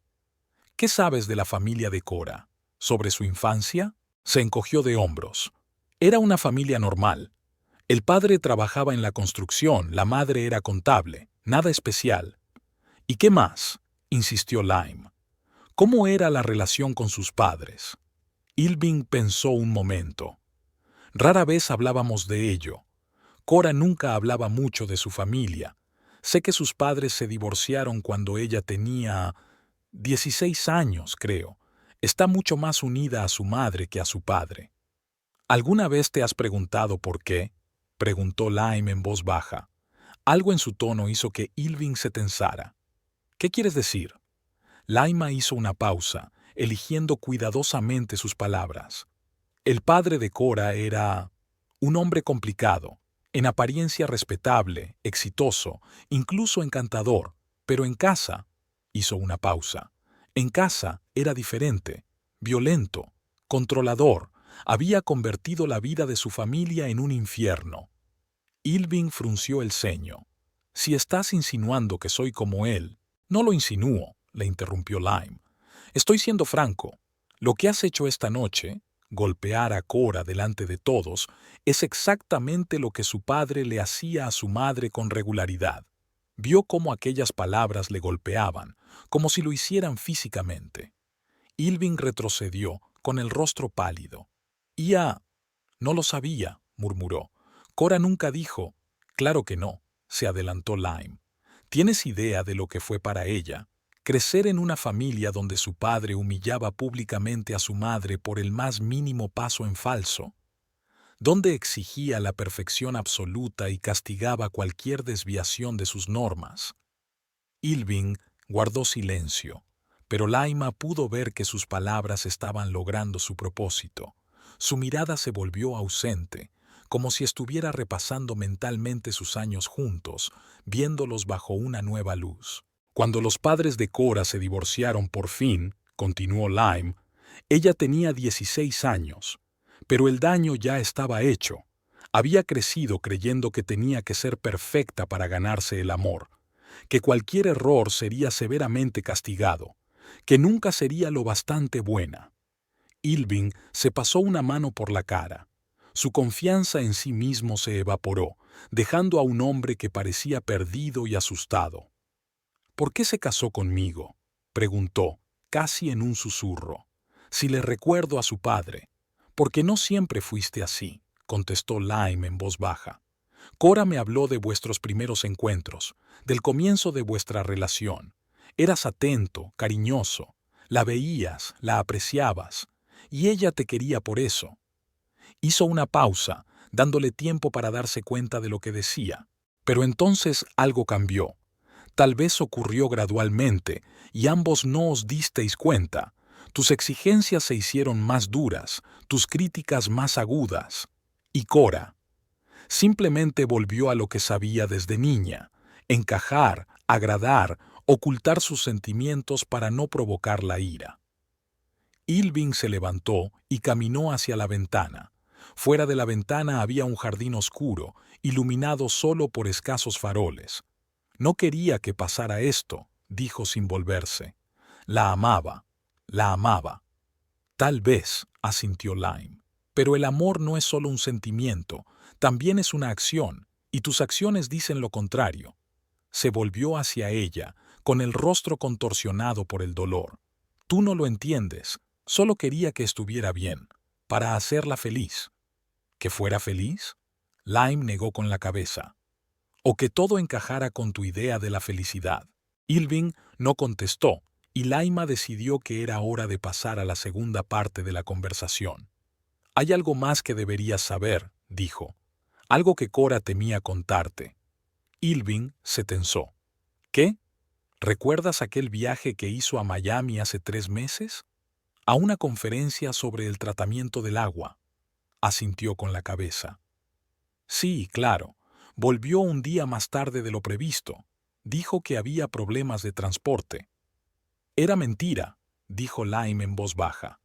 «¿Qué sabes de la familia de Cora? ¿Sobre su infancia?» Se encogió de hombros. Era una familia normal. El padre trabajaba en la construcción, la madre era contable, nada especial. «¿Y qué más?», insistió Lime. «¿Cómo era la relación con sus padres?» Ilving pensó un momento. «Rara vez hablábamos de ello. Cora nunca hablaba mucho de su familia. Sé que sus padres se divorciaron cuando ella tenía 16 años, creo. Está mucho más unida a su madre que a su padre». «¿Alguna vez te has preguntado por qué?», preguntó Lime en voz baja. Algo en su tono hizo que Ilving se tensara. «¿Qué quieres decir?». Laima hizo una pausa, eligiendo cuidadosamente sus palabras. El padre de Cora era un hombre complicado, en apariencia respetable, exitoso, incluso encantador, pero en casa, hizo una pausa, en casa era diferente, violento, controlador, Había convertido la vida de su familia en un infierno. Irving frunció el ceño. Si estás insinuando que soy como él, no lo insinúo, le interrumpió Lime. Estoy siendo franco. Lo que has hecho esta noche, golpear a Cora delante de todos, es exactamente lo que su padre le hacía a su madre con regularidad. Vio cómo aquellas palabras le golpeaban, como si lo hicieran físicamente. Irving retrocedió, con el rostro pálido. No lo sabía, murmuró. Cora nunca dijo. Claro que no, se adelantó Lime. ¿Tienes idea de lo que fue para ella? Crecer en una familia donde su padre humillaba públicamente a su madre por el más mínimo paso en falso, donde exigía la perfección absoluta y castigaba cualquier desviación de sus normas. Irving guardó silencio, pero Laima pudo ver que sus palabras estaban logrando su propósito. Su mirada se volvió ausente, como si estuviera repasando mentalmente sus años juntos, viéndolos bajo una nueva luz. Cuando los padres de Cora se divorciaron por fin, continuó Lime, ella tenía 16 años, pero el daño ya estaba hecho. Había crecido creyendo que tenía que ser perfecta para ganarse el amor, que cualquier error sería severamente castigado, que nunca sería lo bastante buena. Irving se pasó una mano por la cara. Su confianza en sí mismo se evaporó, dejando a un hombre que parecía perdido y asustado. ¿Por qué se casó conmigo?, preguntó, casi en un susurro. Si le recuerdo a su padre. Porque no siempre fuiste así, contestó Lime en voz baja. Cora me habló de vuestros primeros encuentros, del comienzo de vuestra relación. Eras atento, cariñoso, la veías, la apreciabas, y ella te quería por eso. Hizo una pausa, dándole tiempo para darse cuenta de lo que decía. Pero entonces algo cambió. Tal vez ocurrió gradualmente, y ambos no os disteis cuenta. Tus exigencias se hicieron más duras, tus críticas más agudas. Y Cora simplemente volvió a lo que sabía desde niña: encajar, agradar, ocultar sus sentimientos para no provocar la ira. Irving se levantó y caminó hacia la ventana. Fuera de la ventana había un jardín oscuro, iluminado solo por escasos faroles. No quería que pasara esto, dijo sin volverse. La amaba, la amaba. Tal vez, asintió Lime. Pero el amor no es solo un sentimiento, también es una acción, y tus acciones dicen lo contrario. Se volvió hacia ella, con el rostro contorsionado por el dolor. Tú no lo entiendes, solo quería que estuviera bien, para hacerla feliz. ¿Que fuera feliz? Lime negó con la cabeza. O que todo encajara con tu idea de la felicidad. Irving no contestó, y Laima decidió que era hora de pasar a la segunda parte de la conversación. Hay algo más que deberías saber, dijo. Algo que Cora temía contarte. Irving se tensó. ¿Qué? ¿Recuerdas aquel viaje que hizo a Miami hace 3 meses? A una conferencia sobre el tratamiento del agua. Asintió con la cabeza. Sí, claro. Volvió un día más tarde de lo previsto. Dijo que había problemas de transporte. Era mentira, dijo Lime en voz baja.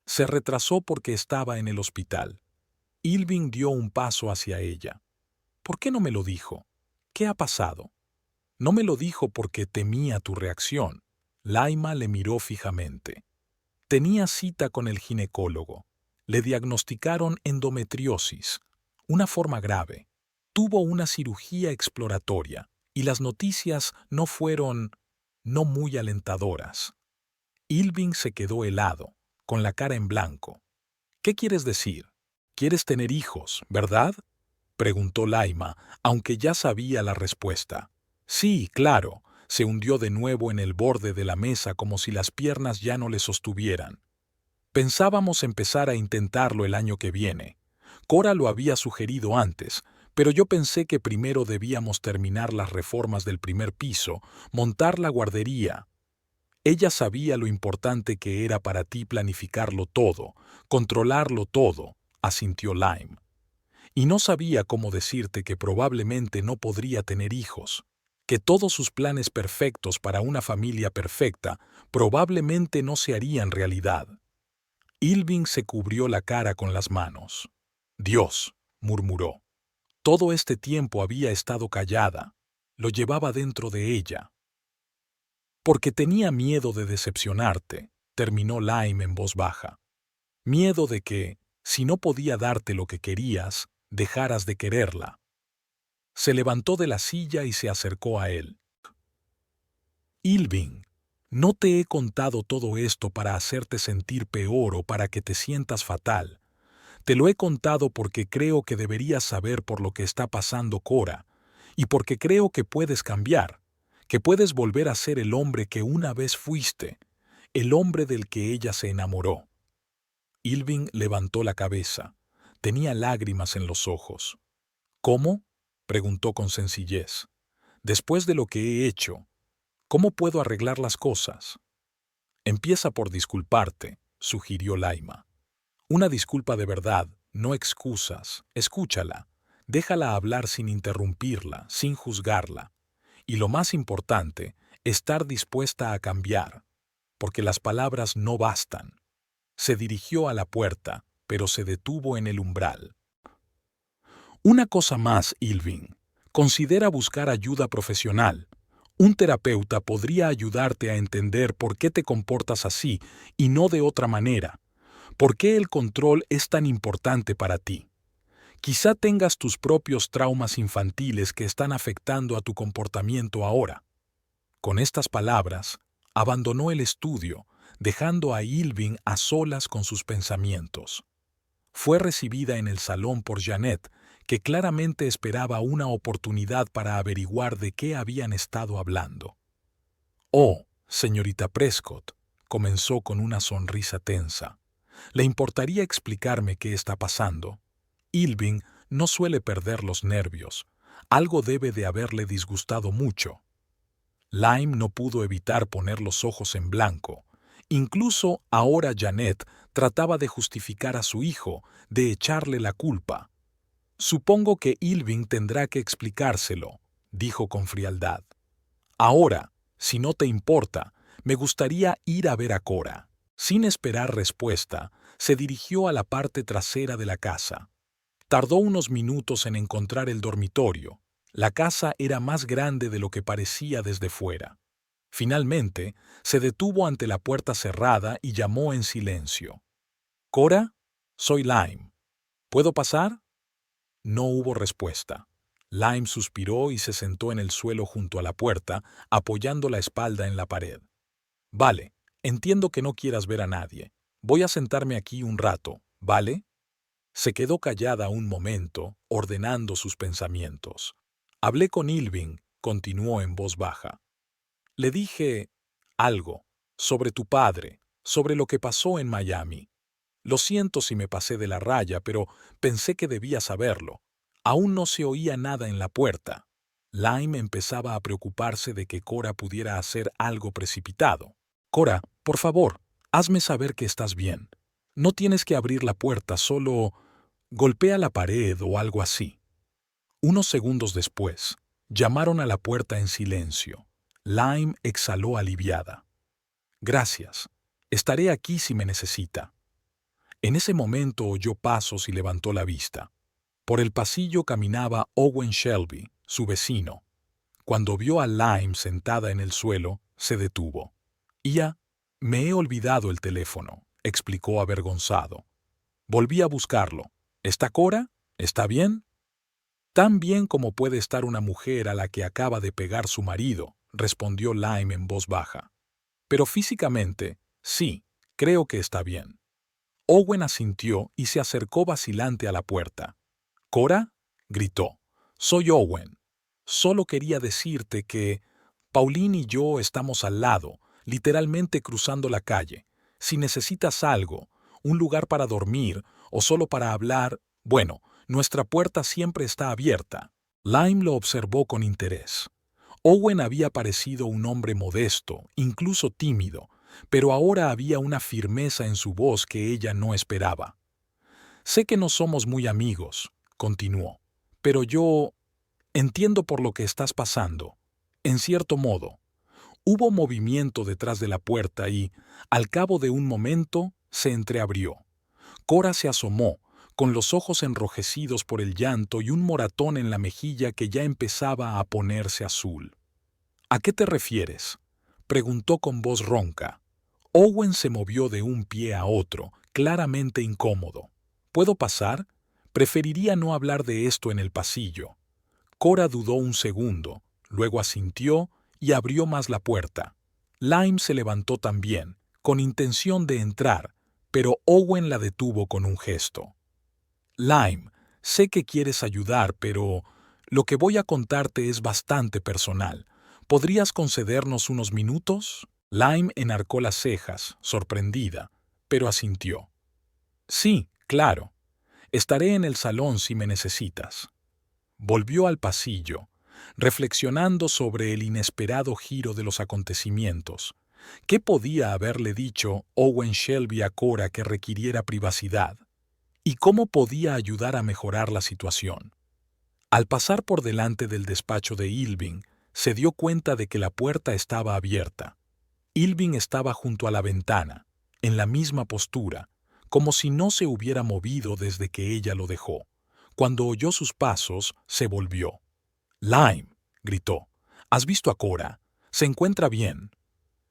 Se retrasó porque estaba en el hospital. Irving dio un paso hacia ella. ¿Por qué no me lo dijo? ¿Qué ha pasado? No me lo dijo porque temía tu reacción. Laima le miró fijamente. Tenía cita con el ginecólogo. Le diagnosticaron endometriosis, una forma grave. Tuvo una cirugía exploratoria y las noticias no fueron muy alentadoras. Irving se quedó helado, con la cara en blanco. ¿Qué quieres decir? ¿Quieres tener hijos, verdad?, preguntó Laima, aunque ya sabía la respuesta. Sí, claro. Se hundió de nuevo en el borde de la mesa como si las piernas ya no le sostuvieran. Pensábamos empezar a intentarlo el año que viene. Cora lo había sugerido antes, pero yo pensé que primero debíamos terminar las reformas del primer piso, montar la guardería. Ella sabía lo importante que era para ti planificarlo todo, controlarlo todo, asintió Lime. Y no sabía cómo decirte que probablemente no podría tener hijos, que todos sus planes perfectos para una familia perfecta probablemente no se harían realidad. Ilving se cubrió la cara con las manos. Dios, murmuró. Todo este tiempo había estado callada. Lo llevaba dentro de ella. Porque tenía miedo de decepcionarte, terminó Lime en voz baja. Miedo de que, si no podía darte lo que querías, dejaras de quererla. Se levantó de la silla y se acercó a él. Ilving, no te he contado todo esto para hacerte sentir peor o para que te sientas fatal. Te lo he contado porque creo que deberías saber por lo que está pasando Cora, y porque creo que puedes cambiar, que puedes volver a ser el hombre que una vez fuiste, el hombre del que ella se enamoró. Ilving levantó la cabeza. Tenía lágrimas en los ojos. ¿Cómo? Preguntó con sencillez. Después de lo que he hecho, ¿cómo puedo arreglar las cosas? Empieza por disculparte, sugirió Laima. Una disculpa de verdad, no excusas. Escúchala. Déjala hablar sin interrumpirla, sin juzgarla. Y lo más importante, estar dispuesta a cambiar, porque las palabras no bastan. Se dirigió a la puerta, pero se detuvo en el umbral. Una cosa más, Ilving. Considera buscar ayuda profesional. Un terapeuta podría ayudarte a entender por qué te comportas así y no de otra manera. ¿Por qué el control es tan importante para ti? Quizá tengas tus propios traumas infantiles que están afectando a tu comportamiento ahora. Con estas palabras, abandonó el estudio, dejando a Ilving a solas con sus pensamientos. Fue recibida en el salón por Janet, que claramente esperaba una oportunidad para averiguar de qué habían estado hablando. «Oh, señorita Prescott», comenzó con una sonrisa tensa. «¿Le importaría explicarme qué está pasando?» Ilving no suele perder los nervios. Algo debe de haberle disgustado mucho. Lime no pudo evitar poner los ojos en blanco. Incluso ahora Janet trataba de justificar a su hijo, de echarle la culpa. «Supongo que Ilving tendrá que explicárselo», dijo con frialdad. «Ahora, si no te importa, me gustaría ir a ver a Cora». Sin esperar respuesta, se dirigió a la parte trasera de la casa. Tardó unos minutos en encontrar el dormitorio. La casa era más grande de lo que parecía desde fuera. Finalmente, se detuvo ante la puerta cerrada y llamó en silencio. «¿Cora? Soy Lime. ¿Puedo pasar?» No hubo respuesta. Lime suspiró y se sentó en el suelo junto a la puerta, apoyando la espalda en la pared. «Vale, entiendo que no quieras ver a nadie. Voy a sentarme aquí un rato, ¿vale?» Se quedó callada un momento, ordenando sus pensamientos. «Hablé con Ilving», continuó en voz baja. «Le dije algo sobre tu padre, sobre lo que pasó en Miami. Lo siento si me pasé de la raya, pero pensé que debía saberlo. Aún no se oía nada en la puerta». Lime empezaba a preocuparse de que Cora pudiera hacer algo precipitado. «Cora, por favor, hazme saber que estás bien. No tienes que abrir la puerta, solo golpea la pared o algo así». Unos segundos después, llamaron a la puerta en silencio. Lime exhaló aliviada. «Gracias. Estaré aquí si me necesita». En ese momento oyó pasos y levantó la vista. Por el pasillo caminaba Owen Shelby, su vecino. Cuando vio a Lime sentada en el suelo, se detuvo. Me he olvidado el teléfono», explicó avergonzado. «Volví a buscarlo. ¿Está Cora? ¿Está bien?» «Tan bien como puede estar una mujer a la que acaba de pegar su marido», respondió Lime en voz baja. «Pero físicamente, sí, creo que está bien». Owen asintió y se acercó vacilante a la puerta. «¿Cora?», gritó. «Soy Owen. Solo quería decirte que Pauline y yo estamos al lado, literalmente cruzando la calle. Si necesitas algo, un lugar para dormir o solo para hablar, bueno, nuestra puerta siempre está abierta». Lime lo observó con interés. Owen había parecido un hombre modesto, incluso tímido, pero ahora había una firmeza en su voz que ella no esperaba. «Sé que no somos muy amigos», continuó, «pero yo entiendo por lo que estás pasando. En cierto modo». Hubo movimiento detrás de la puerta y, al cabo de un momento, se entreabrió. Cora se asomó, con los ojos enrojecidos por el llanto y un moratón en la mejilla que ya empezaba a ponerse azul. ¿A qué te refieres?, preguntó con voz ronca. Owen se movió de un pie a otro, claramente incómodo. ¿Puedo pasar? Preferiría no hablar de esto en el pasillo. Cora dudó un segundo, luego asintió y abrió más la puerta. Lime se levantó también, con intención de entrar, pero Owen la detuvo con un gesto. Lime, sé que quieres ayudar, pero lo que voy a contarte es bastante personal. ¿Podrías concedernos unos minutos? Lime enarcó las cejas, sorprendida, pero asintió. Sí, claro. Estaré en el salón si me necesitas. Volvió al pasillo, reflexionando sobre el inesperado giro de los acontecimientos. ¿Qué podía haberle dicho Owen Shelby a Cora que requiriera privacidad? ¿Y cómo podía ayudar a mejorar la situación? Al pasar por delante del despacho de Irving, se dio cuenta de que la puerta estaba abierta. Irving estaba junto a la ventana, en la misma postura, como si no se hubiera movido desde que ella lo dejó. Cuando oyó sus pasos, se volvió. «Lime», gritó, «¿has visto a Cora? ¿Se encuentra bien?»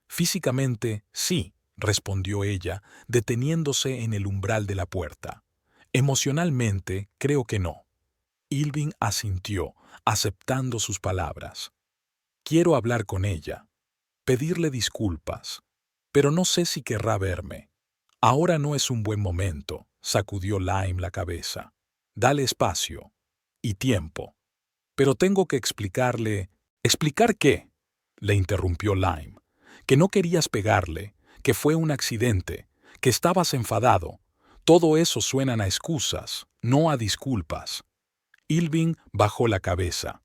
«Físicamente, sí», respondió ella, deteniéndose en el umbral de la puerta. «Emocionalmente, creo que no». Irving asintió, aceptando sus palabras. «Quiero hablar con ella, pedirle disculpas, pero no sé si querrá verme». «Ahora no es un buen momento», sacudió Lime la cabeza. «Dale espacio y tiempo». «Pero tengo que explicarle». «¿Explicar qué?», le interrumpió Lime. «Que no querías pegarle, que fue un accidente, que estabas enfadado. Todo eso suenan a excusas, no a disculpas». Irving bajó la cabeza.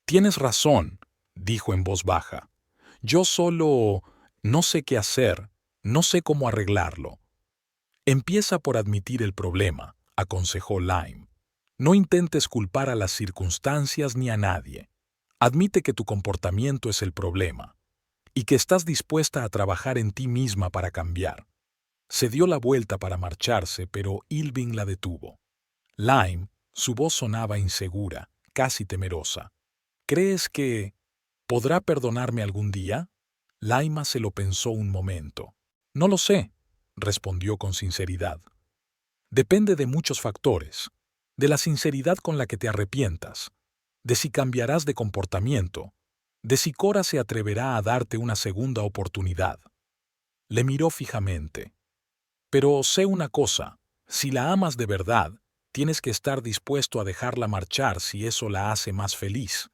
«Tienes razón», dijo en voz baja. «Yo solo no sé qué hacer, no sé cómo arreglarlo». «Empieza por admitir el problema», aconsejó Lime. «No intentes culpar a las circunstancias ni a nadie. Admite que tu comportamiento es el problema y que estás dispuesta a trabajar en ti misma para cambiar». Se dio la vuelta para marcharse, pero Irving la detuvo. Lime, su voz sonaba insegura, casi temerosa. «¿Crees que podrá perdonarme algún día?» Laima se lo pensó un momento. «No lo sé», respondió con sinceridad. «Depende de muchos factores, de la sinceridad con la que te arrepientas, de si cambiarás de comportamiento, de si Cora se atreverá a darte una segunda oportunidad». Le miró fijamente. «Pero sé una cosa, si la amas de verdad, tienes que estar dispuesto a dejarla marchar si eso la hace más feliz».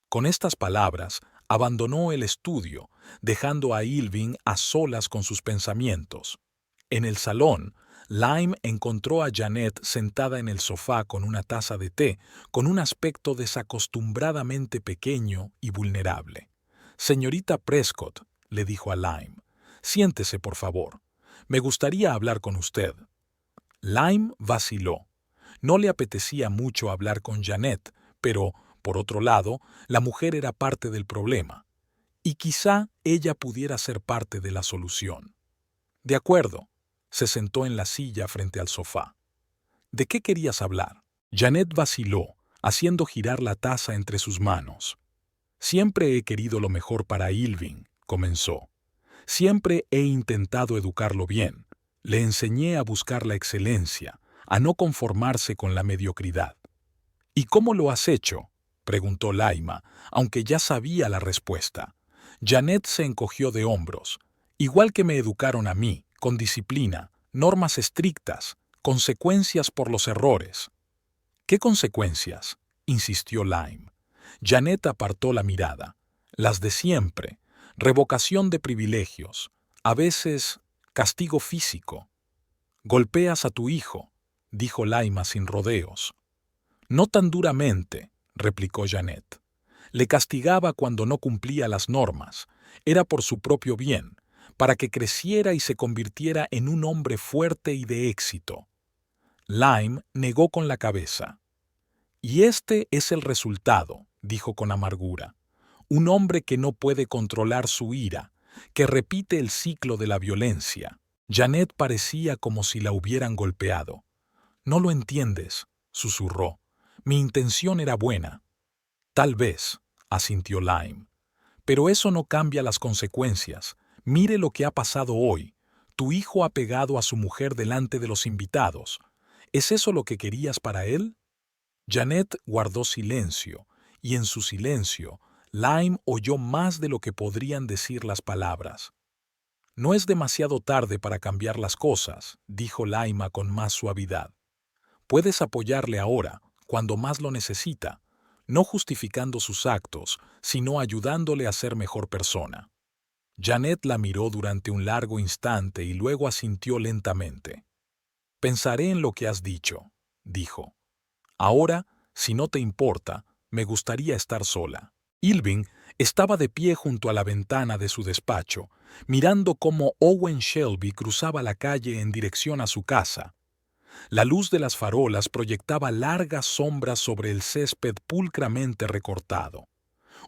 Con estas palabras, abandonó el estudio, dejando a Irving a solas con sus pensamientos. En el salón, Lime encontró a Janet sentada en el sofá con una taza de té, con un aspecto desacostumbradamente pequeño y vulnerable. «Señorita Prescott», le dijo a Lime, «siéntese, por favor. Me gustaría hablar con usted». Lime vaciló. No le apetecía mucho hablar con Janet, pero, por otro lado, la mujer era parte del problema, y quizá ella pudiera ser parte de la solución. «De acuerdo», se sentó en la silla frente al sofá. «¿De qué querías hablar?» Janet vaciló, haciendo girar la taza entre sus manos. «Siempre he querido lo mejor para Irving», comenzó. «Siempre he intentado educarlo bien. Le enseñé a buscar la excelencia, a no conformarse con la mediocridad». «¿Y cómo lo has hecho?», preguntó Laima, aunque ya sabía la respuesta. Janet se encogió de hombros. «Igual que me educaron a mí, con disciplina, normas estrictas, consecuencias por los errores». «¿Qué consecuencias?», insistió Lime. Janet apartó la mirada. «Las de siempre. Revocación de privilegios. A veces, castigo físico». «Golpeas a tu hijo», dijo Laima sin rodeos. «No tan duramente», replicó Janet. «Le castigaba cuando no cumplía las normas. Era por su propio bien, para que creciera y se convirtiera en un hombre fuerte y de éxito». Lime negó con la cabeza. «Y este es el resultado», dijo con amargura. «Un hombre que no puede controlar su ira, que repite el ciclo de la violencia». Janet parecía como si la hubieran golpeado. «No lo entiendes», susurró. «Mi intención era buena». «Tal vez», asintió Lime. «Pero eso no cambia las consecuencias. Mire lo que ha pasado hoy. Tu hijo ha pegado a su mujer delante de los invitados. ¿Es eso lo que querías para él?» Janet guardó silencio, y en su silencio, Lime oyó más de lo que podrían decir las palabras. «No es demasiado tarde para cambiar las cosas», dijo Laima con más suavidad. «Puedes apoyarle ahora, cuando más lo necesita, no justificando sus actos, sino ayudándole a ser mejor persona». Janet la miró durante un largo instante y luego asintió lentamente. «Pensaré en lo que has dicho», dijo. «Ahora, si no te importa, me gustaría estar sola». Irving estaba de pie junto a la ventana de su despacho, mirando cómo Owen Shelby cruzaba la calle en dirección a su casa. La luz de las farolas proyectaba largas sombras sobre el césped pulcramente recortado.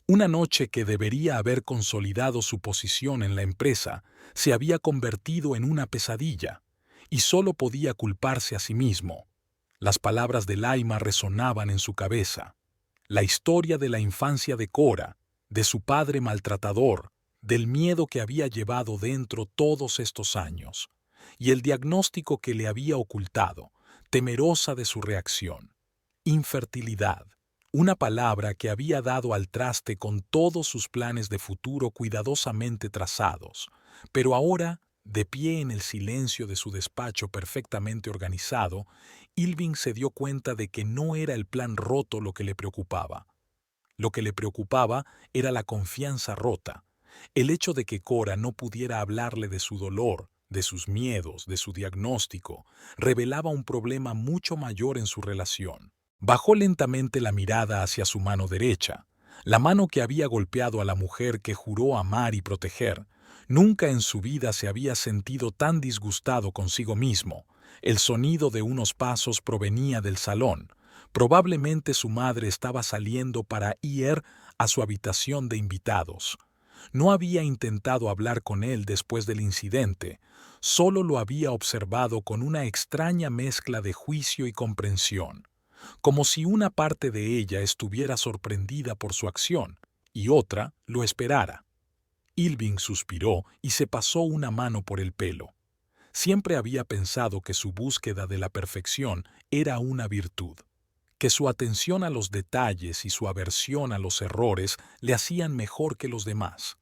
Una noche que debería haber consolidado su posición en la empresa se había convertido en una pesadilla, y solo podía culparse a sí mismo. Las palabras de Laima resonaban en su cabeza. La historia de la infancia de Cora, de su padre maltratador, del miedo que había llevado dentro todos estos años, y el diagnóstico que le había ocultado, temerosa de su reacción. Infertilidad, una palabra que había dado al traste con todos sus planes de futuro cuidadosamente trazados, pero ahora, de pie en el silencio de su despacho perfectamente organizado, Irving se dio cuenta de que no era el plan roto lo que le preocupaba. Lo que le preocupaba era la confianza rota, el hecho de que Cora no pudiera hablarle de su dolor, de sus miedos, de su diagnóstico, revelaba un problema mucho mayor en su relación. Bajó lentamente la mirada hacia su mano derecha, la mano que había golpeado a la mujer que juró amar y proteger. Nunca en su vida se había sentido tan disgustado consigo mismo. El sonido de unos pasos provenía del salón. Probablemente su madre estaba saliendo para ir a su habitación de invitados. No había intentado hablar con él después del incidente, solo lo había observado con una extraña mezcla de juicio y comprensión, como si una parte de ella estuviera sorprendida por su acción y otra lo esperara. Irving suspiró y se pasó una mano por el pelo. Siempre había pensado que su búsqueda de la perfección era una virtud, que su atención a los detalles y su aversión a los errores le hacían mejor que los demás.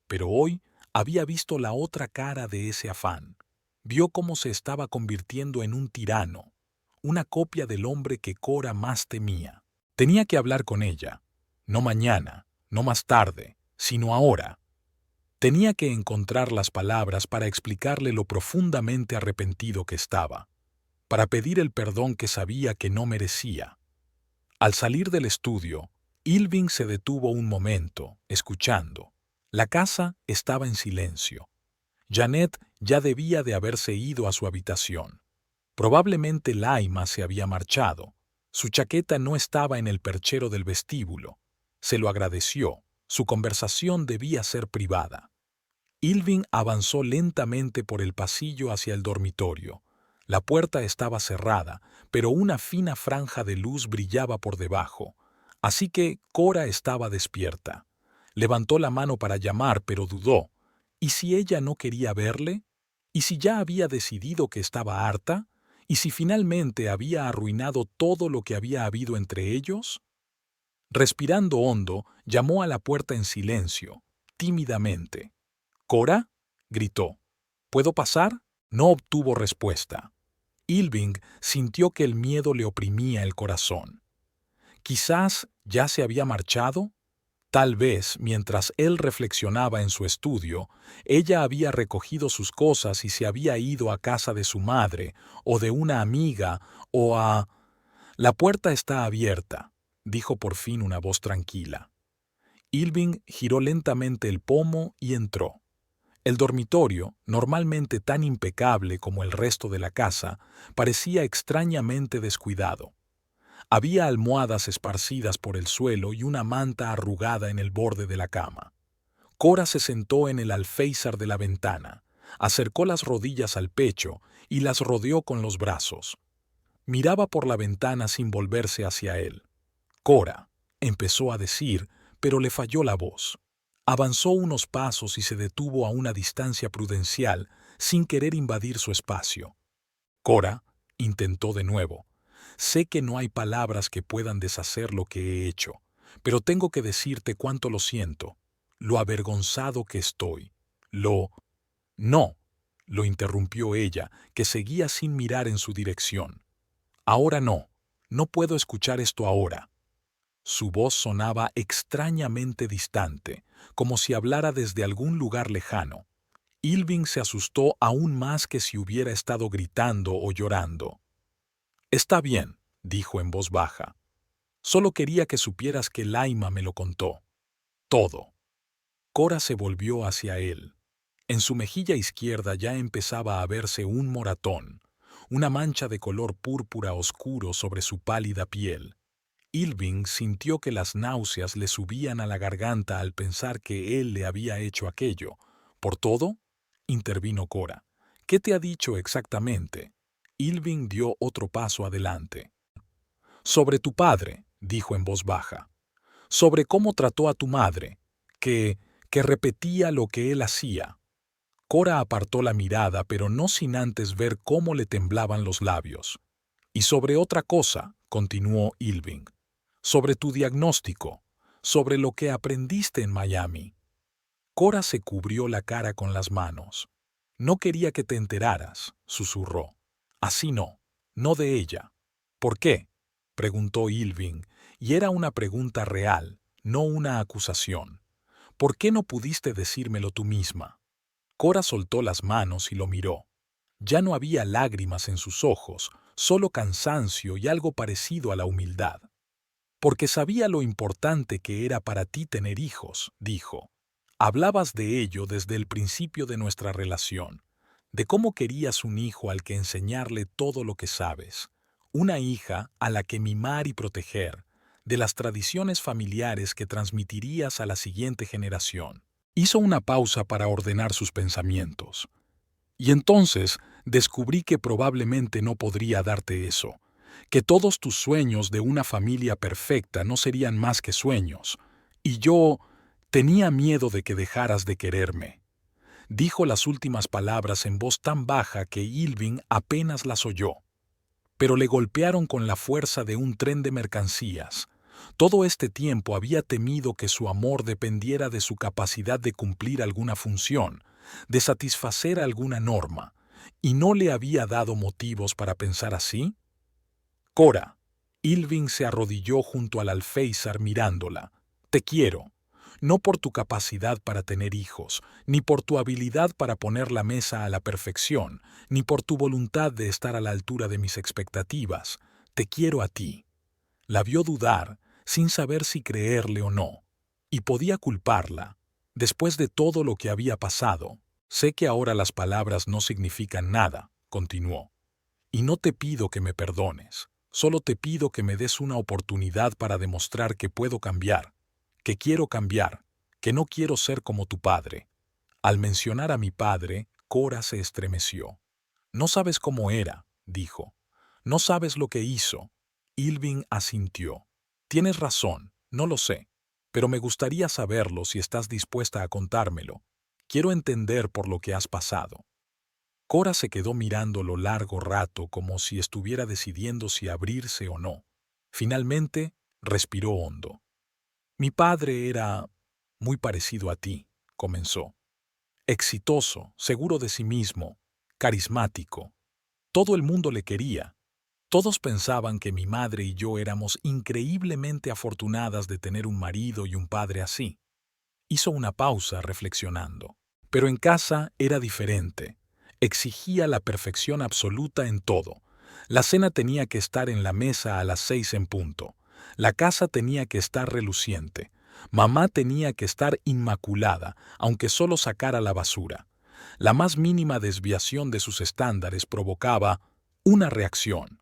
Pero hoy había visto la otra cara de ese afán. Vio cómo se estaba convirtiendo en un tirano, una copia del hombre que Cora más temía. Tenía que hablar con ella, no mañana, no más tarde, sino ahora. Tenía que encontrar las palabras para explicarle lo profundamente arrepentido que estaba, para pedir el perdón que sabía que no merecía. Al salir del estudio, Irving se detuvo un momento, escuchando. La casa estaba en silencio. Janet ya debía de haberse ido a su habitación. Probablemente Laima se había marchado. Su chaqueta no estaba en el perchero del vestíbulo. Se lo agradeció. Su conversación debía ser privada. Irving avanzó lentamente por el pasillo hacia el dormitorio. La puerta estaba cerrada, pero una fina franja de luz brillaba por debajo. Así que Cora estaba despierta. Levantó la mano para llamar, pero dudó. ¿Y si ella no quería verle? ¿Y si ya había decidido que estaba harta? ¿Y si finalmente había arruinado todo lo que había habido entre ellos? Respirando hondo, llamó a la puerta en silencio, tímidamente. «¿Cora?», gritó. «¿Puedo pasar?». No obtuvo respuesta. Irving sintió que el miedo le oprimía el corazón. Quizás ya se había marchado. Tal vez, mientras él reflexionaba en su estudio, ella había recogido sus cosas y se había ido a casa de su madre, o de una amiga, o a... «La puerta está abierta», dijo por fin una voz tranquila. Irving giró lentamente el pomo y entró. El dormitorio, normalmente tan impecable como el resto de la casa, parecía extrañamente descuidado. Había almohadas esparcidas por el suelo y una manta arrugada en el borde de la cama. Cora se sentó en el alféizar de la ventana. Acercó las rodillas al pecho y las rodeó con los brazos. Miraba por la ventana sin volverse hacia él. Cora, empezó a decir, pero le falló la voz. Avanzó unos pasos y se detuvo a una distancia prudencial, sin querer invadir su espacio. Cora, intentó de nuevo. Sé que no hay palabras que puedan deshacer lo que he hecho, pero tengo que decirte cuánto lo siento, lo avergonzado que estoy, lo... No, lo interrumpió ella, que seguía sin mirar en su dirección. Ahora no, no puedo escuchar esto ahora. Su voz sonaba extrañamente distante, como si hablara desde algún lugar lejano. Irving se asustó aún más que si hubiera estado gritando o llorando. «Está bien», dijo en voz baja. «Solo quería que supieras que Laima me lo contó. Todo». Cora se volvió hacia él. En su mejilla izquierda ya empezaba a verse un moratón, una mancha de color púrpura oscuro sobre su pálida piel. Irving sintió que las náuseas le subían a la garganta al pensar que él le había hecho aquello. ¿Por todo?, intervino Cora. «¿Qué te ha dicho exactamente?» Irving dio otro paso adelante. «Sobre tu padre», dijo en voz baja. «Sobre cómo trató a tu madre, que repetía lo que él hacía». Cora apartó la mirada, pero no sin antes ver cómo le temblaban los labios. «Y sobre otra cosa», continuó Irving. «Sobre tu diagnóstico, sobre lo que aprendiste en Miami». Cora se cubrió la cara con las manos. «No quería que te enteraras», susurró. «Así no, no de ella». «¿Por qué?», preguntó Irving, y era una pregunta real, no una acusación. «¿Por qué no pudiste decírmelo tú misma?». Cora soltó las manos y lo miró. Ya no había lágrimas en sus ojos, solo cansancio y algo parecido a la humildad. «Porque sabía lo importante que era para ti tener hijos», dijo. «Hablabas de ello desde el principio de nuestra relación, de cómo querías un hijo al que enseñarle todo lo que sabes, una hija a la que mimar y proteger, de las tradiciones familiares que transmitirías a la siguiente generación». Hizo una pausa para ordenar sus pensamientos. «Y entonces descubrí que probablemente no podría darte eso, que todos tus sueños de una familia perfecta no serían más que sueños, y yo tenía miedo de que dejaras de quererme». Dijo las últimas palabras en voz tan baja que Irving apenas las oyó. Pero le golpearon con la fuerza de un tren de mercancías. Todo este tiempo había temido que su amor dependiera de su capacidad de cumplir alguna función, de satisfacer alguna norma, y no le había dado motivos para pensar así. «Cora», Irving se arrodilló junto al alféizar mirándola. «Te quiero, no por tu capacidad para tener hijos, ni por tu habilidad para poner la mesa a la perfección, ni por tu voluntad de estar a la altura de mis expectativas. Te quiero a ti». La vio dudar, sin saber si creerle o no, y podía culparla. Después de todo lo que había pasado, «Sé que ahora las palabras no significan nada», continuó, «y no te pido que me perdones. Solo te pido que me des una oportunidad para demostrar que puedo cambiar, que quiero cambiar, que no quiero ser como tu padre». Al mencionar a mi padre, Cora se estremeció. «No sabes cómo era», dijo. «No sabes lo que hizo». Irving asintió. «Tienes razón, no lo sé, pero me gustaría saberlo si estás dispuesta a contármelo. Quiero entender por lo que has pasado». Cora se quedó mirándolo largo rato como si estuviera decidiendo si abrirse o no. Finalmente, respiró hondo. «Mi padre era muy parecido a ti», comenzó. «Exitoso, seguro de sí mismo, carismático. Todo el mundo le quería. Todos pensaban que mi madre y yo éramos increíblemente afortunadas de tener un marido y un padre así». Hizo una pausa reflexionando. «Pero en casa era diferente. Exigía la perfección absoluta en todo. La cena tenía que estar en la mesa a las 6 en punto. La casa tenía que estar reluciente. Mamá tenía que estar inmaculada, aunque solo sacara la basura. La más mínima desviación de sus estándares provocaba una reacción».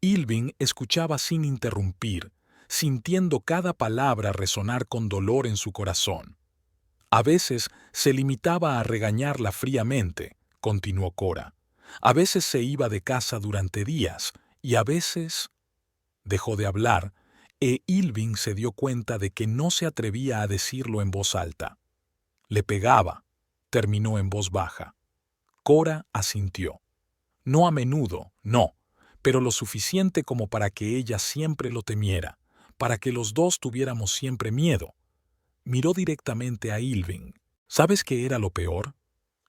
Irving escuchaba sin interrumpir, sintiendo cada palabra resonar con dolor en su corazón. A veces se limitaba a regañarla fríamente, continuó Cora. A veces se iba de casa durante días, y a veces dejó de hablar, e Irving se dio cuenta de que no se atrevía a decirlo en voz alta. Le pegaba, terminó en voz baja. Cora asintió. No a menudo, no, pero lo suficiente como para que ella siempre lo temiera, para que los dos tuviéramos siempre miedo. Miró directamente a Irving. ¿Sabes qué era lo peor?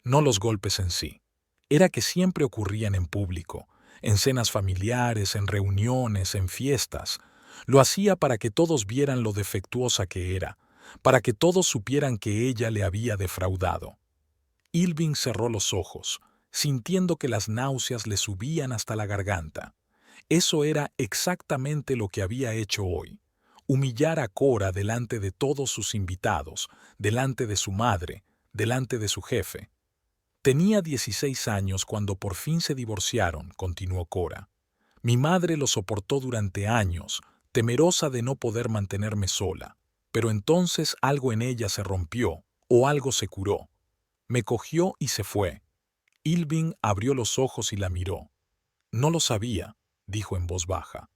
No los golpes en sí. Era que siempre ocurrían en público, en cenas familiares, en reuniones, en fiestas. Lo hacía para que todos vieran lo defectuosa que era, para que todos supieran que ella le había defraudado. Irving cerró los ojos, sintiendo que las náuseas le subían hasta la garganta. Eso era exactamente lo que había hecho hoy. Humillar a Cora delante de todos sus invitados, delante de su madre, delante de su jefe. Tenía 16 años cuando por fin se divorciaron, continuó Cora. Mi madre lo soportó durante años, temerosa de no poder mantenerme sola. Pero entonces algo en ella se rompió, o algo se curó. Me cogió y se fue. Irving abrió los ojos y la miró. No lo sabía, dijo en voz baja.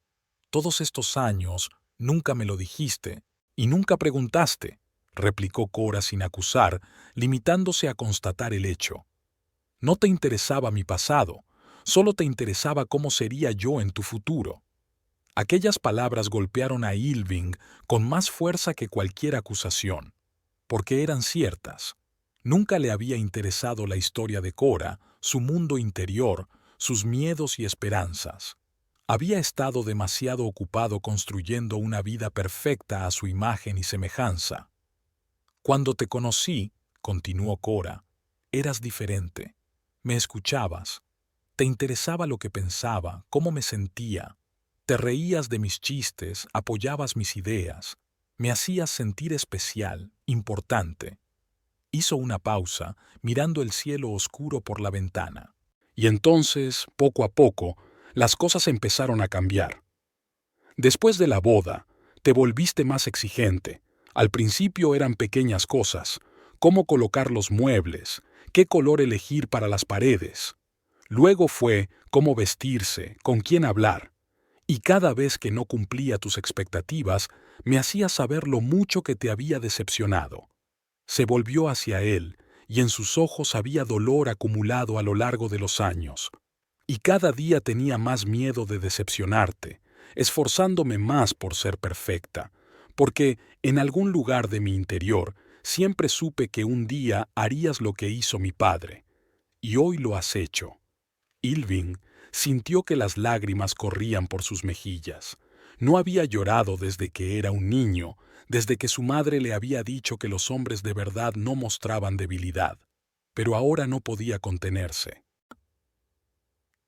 Todos estos años nunca me lo dijiste y nunca preguntaste, replicó Cora sin acusar, limitándose a constatar el hecho. No te interesaba mi pasado, solo te interesaba cómo sería yo en tu futuro. Aquellas palabras golpearon a Irving con más fuerza que cualquier acusación, porque eran ciertas. Nunca le había interesado la historia de Cora, su mundo interior, sus miedos y esperanzas. Había estado demasiado ocupado construyendo una vida perfecta a su imagen y semejanza. Cuando te conocí, continuó Cora, eras diferente. Me escuchabas. Te interesaba lo que pensaba, cómo me sentía. Te reías de mis chistes, apoyabas mis ideas. Me hacías sentir especial, importante. Hizo una pausa, mirando el cielo oscuro por la ventana. Y entonces, poco a poco, las cosas empezaron a cambiar. Después de la boda, te volviste más exigente. Al principio eran pequeñas cosas, cómo colocar los muebles, qué color elegir para las paredes. Luego fue cómo vestirse, con quién hablar. Y cada vez que no cumplía tus expectativas, me hacías saber lo mucho que te había decepcionado. Se volvió hacia él, y en sus ojos había dolor acumulado a lo largo de los años. Y cada día tenía más miedo de decepcionarte, esforzándome más por ser perfecta, porque en algún lugar de mi interior siempre supe que un día harías lo que hizo mi padre. Y hoy lo has hecho. Irving sintió que las lágrimas corrían por sus mejillas. No había llorado desde que era un niño, desde que su madre le había dicho que los hombres de verdad no mostraban debilidad. Pero ahora no podía contenerse.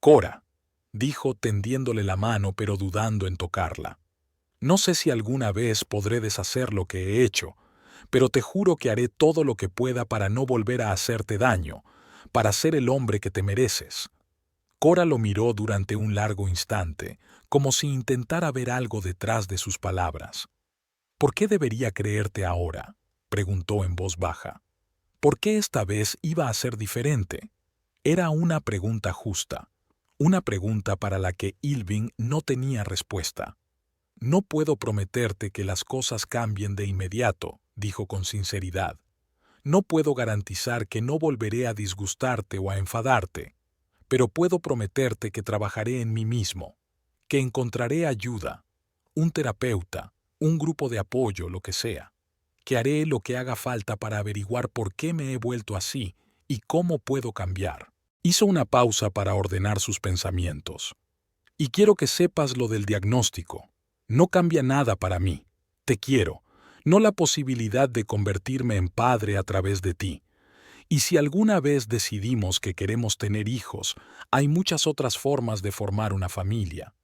Cora, dijo tendiéndole la mano pero dudando en tocarla. No sé si alguna vez podré deshacer lo que he hecho, pero te juro que haré todo lo que pueda para no volver a hacerte daño, para ser el hombre que te mereces. Cora lo miró durante un largo instante, como si intentara ver algo detrás de sus palabras. ¿Por qué debería creerte ahora?, preguntó en voz baja. ¿Por qué esta vez iba a ser diferente? Era una pregunta justa, una pregunta para la que Irving no tenía respuesta. No puedo prometerte que las cosas cambien de inmediato, dijo con sinceridad. No puedo garantizar que no volveré a disgustarte o a enfadarte, pero puedo prometerte que trabajaré en mí mismo, que encontraré ayuda, un terapeuta, un grupo de apoyo, lo que sea, que haré lo que haga falta para averiguar por qué me he vuelto así y cómo puedo cambiar. Hizo una pausa para ordenar sus pensamientos. Y quiero que sepas lo del diagnóstico. No cambia nada para mí. Te quiero, no la posibilidad de convertirme en padre a través de ti. Y si alguna vez decidimos que queremos tener hijos, hay muchas otras formas de formar una familia.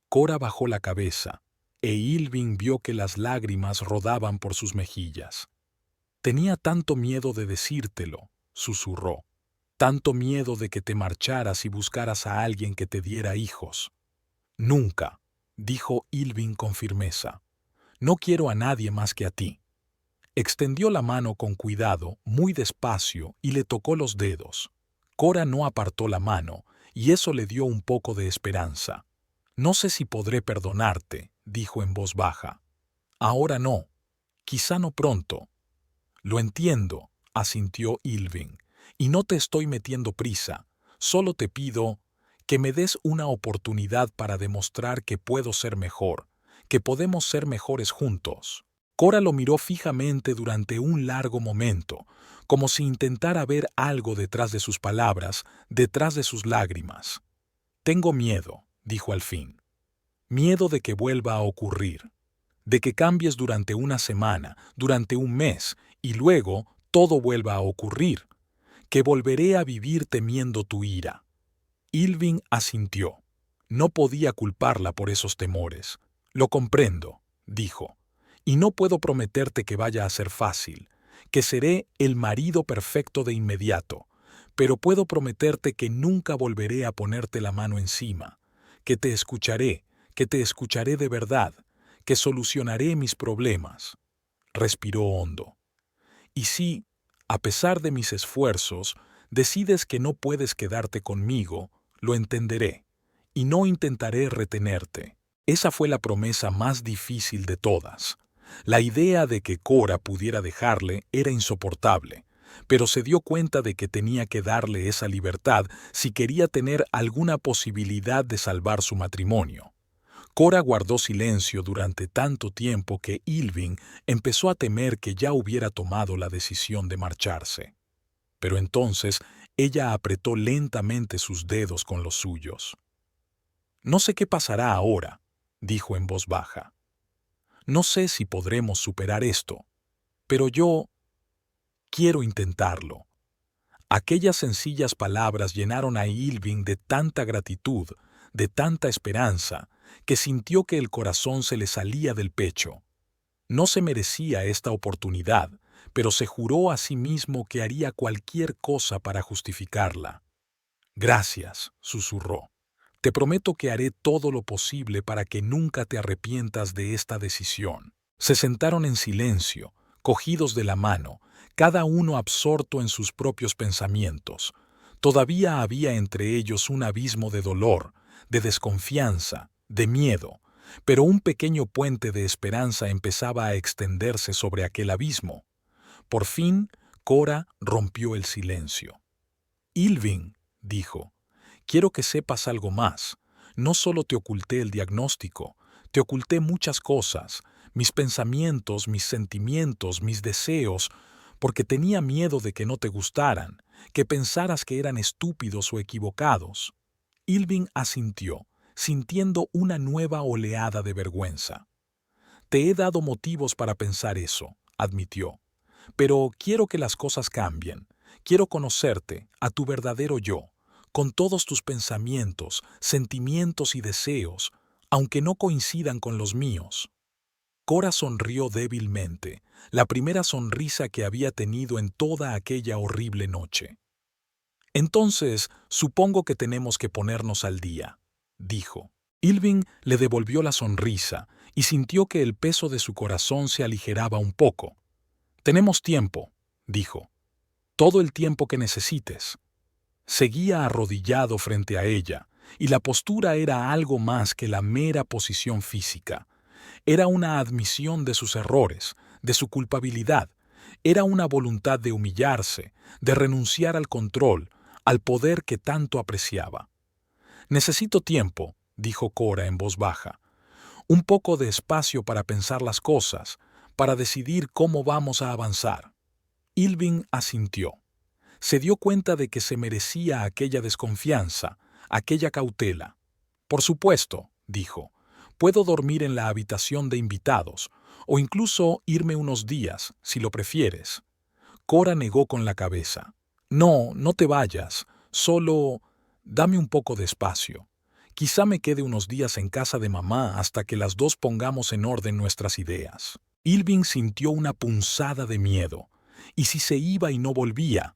Cora bajó la cabeza, e Irving vio que las lágrimas rodaban por sus mejillas. Tenía tanto miedo de decírtelo, susurró. Tanto miedo de que te marcharas y buscaras a alguien que te diera hijos. Nunca, dijo Irving con firmeza. No quiero a nadie más que a ti. Extendió la mano con cuidado, muy despacio, y le tocó los dedos. Cora no apartó la mano, y eso le dio un poco de esperanza. «No sé si podré perdonarte», dijo en voz baja. «Ahora no. Quizá no pronto». «Lo entiendo», asintió Ilving, «y no te estoy metiendo prisa. Solo te pido que me des una oportunidad para demostrar que puedo ser mejor, que podemos ser mejores juntos». Cora lo miró fijamente durante un largo momento, como si intentara ver algo detrás de sus palabras, detrás de sus lágrimas. «Tengo miedo», dijo al fin. «Miedo de que vuelva a ocurrir, de que cambies durante una semana, durante un mes, y luego todo vuelva a ocurrir, que volveré a vivir temiendo tu ira». Ilving asintió. No podía culparla por esos temores. «Lo comprendo», dijo. «Y no puedo prometerte que vaya a ser fácil, que seré el marido perfecto de inmediato, pero puedo prometerte que nunca volveré a ponerte la mano encima, que te escucharé de verdad, que solucionaré mis problemas». Respiró hondo. «Y si, a pesar de mis esfuerzos, decides que no puedes quedarte conmigo, lo entenderé, y no intentaré retenerte». Esa fue la promesa más difícil de todas. La idea de que Cora pudiera dejarle era insoportable, pero se dio cuenta de que tenía que darle esa libertad si quería tener alguna posibilidad de salvar su matrimonio. Cora guardó silencio durante tanto tiempo que Ilving empezó a temer que ya hubiera tomado la decisión de marcharse. Pero entonces ella apretó lentamente sus dedos con los suyos. «No sé qué pasará ahora», dijo en voz baja. «No sé si podremos superar esto, pero yo quiero intentarlo». Aquellas sencillas palabras llenaron a Ilving de tanta gratitud, de tanta esperanza, que sintió que el corazón se le salía del pecho. No se merecía esta oportunidad, pero se juró a sí mismo que haría cualquier cosa para justificarla. «Gracias», susurró. «Te prometo que haré todo lo posible para que nunca te arrepientas de esta decisión». Se sentaron en silencio, cogidos de la mano, cada uno absorto en sus propios pensamientos. Todavía había entre ellos un abismo de dolor, de desconfianza, de miedo, pero un pequeño puente de esperanza empezaba a extenderse sobre aquel abismo. Por fin, Cora rompió el silencio. «Ilving», dijo, «quiero que sepas algo más. No solo te oculté el diagnóstico, te oculté muchas cosas, mis pensamientos, mis sentimientos, mis deseos, porque tenía miedo de que no te gustaran, que pensaras que eran estúpidos o equivocados». Ilving asintió, sintiendo una nueva oleada de vergüenza. «Te he dado motivos para pensar eso», admitió. «Pero quiero que las cosas cambien. Quiero conocerte, a tu verdadero yo, con todos tus pensamientos, sentimientos y deseos, aunque no coincidan con los míos». Cora sonrió débilmente, la primera sonrisa que había tenido en toda aquella horrible noche. «Entonces, supongo que tenemos que ponernos al día», dijo. Ilving le devolvió la sonrisa y sintió que el peso de su corazón se aligeraba un poco. «Tenemos tiempo», dijo. «Todo el tiempo que necesites». Seguía arrodillado frente a ella, y la postura era algo más que la mera posición física. Era una admisión de sus errores, de su culpabilidad. Era una voluntad de humillarse, de renunciar al control, al poder que tanto apreciaba. «Necesito tiempo», dijo Cora en voz baja. «Un poco de espacio para pensar las cosas, para decidir cómo vamos a avanzar». Ilving asintió. Se dio cuenta de que se merecía aquella desconfianza, aquella cautela. «Por supuesto», dijo, «puedo dormir en la habitación de invitados, o incluso irme unos días, si lo prefieres». Cora negó con la cabeza. «No, no te vayas, solo dame un poco de espacio. Quizá me quede unos días en casa de mamá hasta que las dos pongamos en orden nuestras ideas». Ilving sintió una punzada de miedo. ¿Y si se iba y no volvía?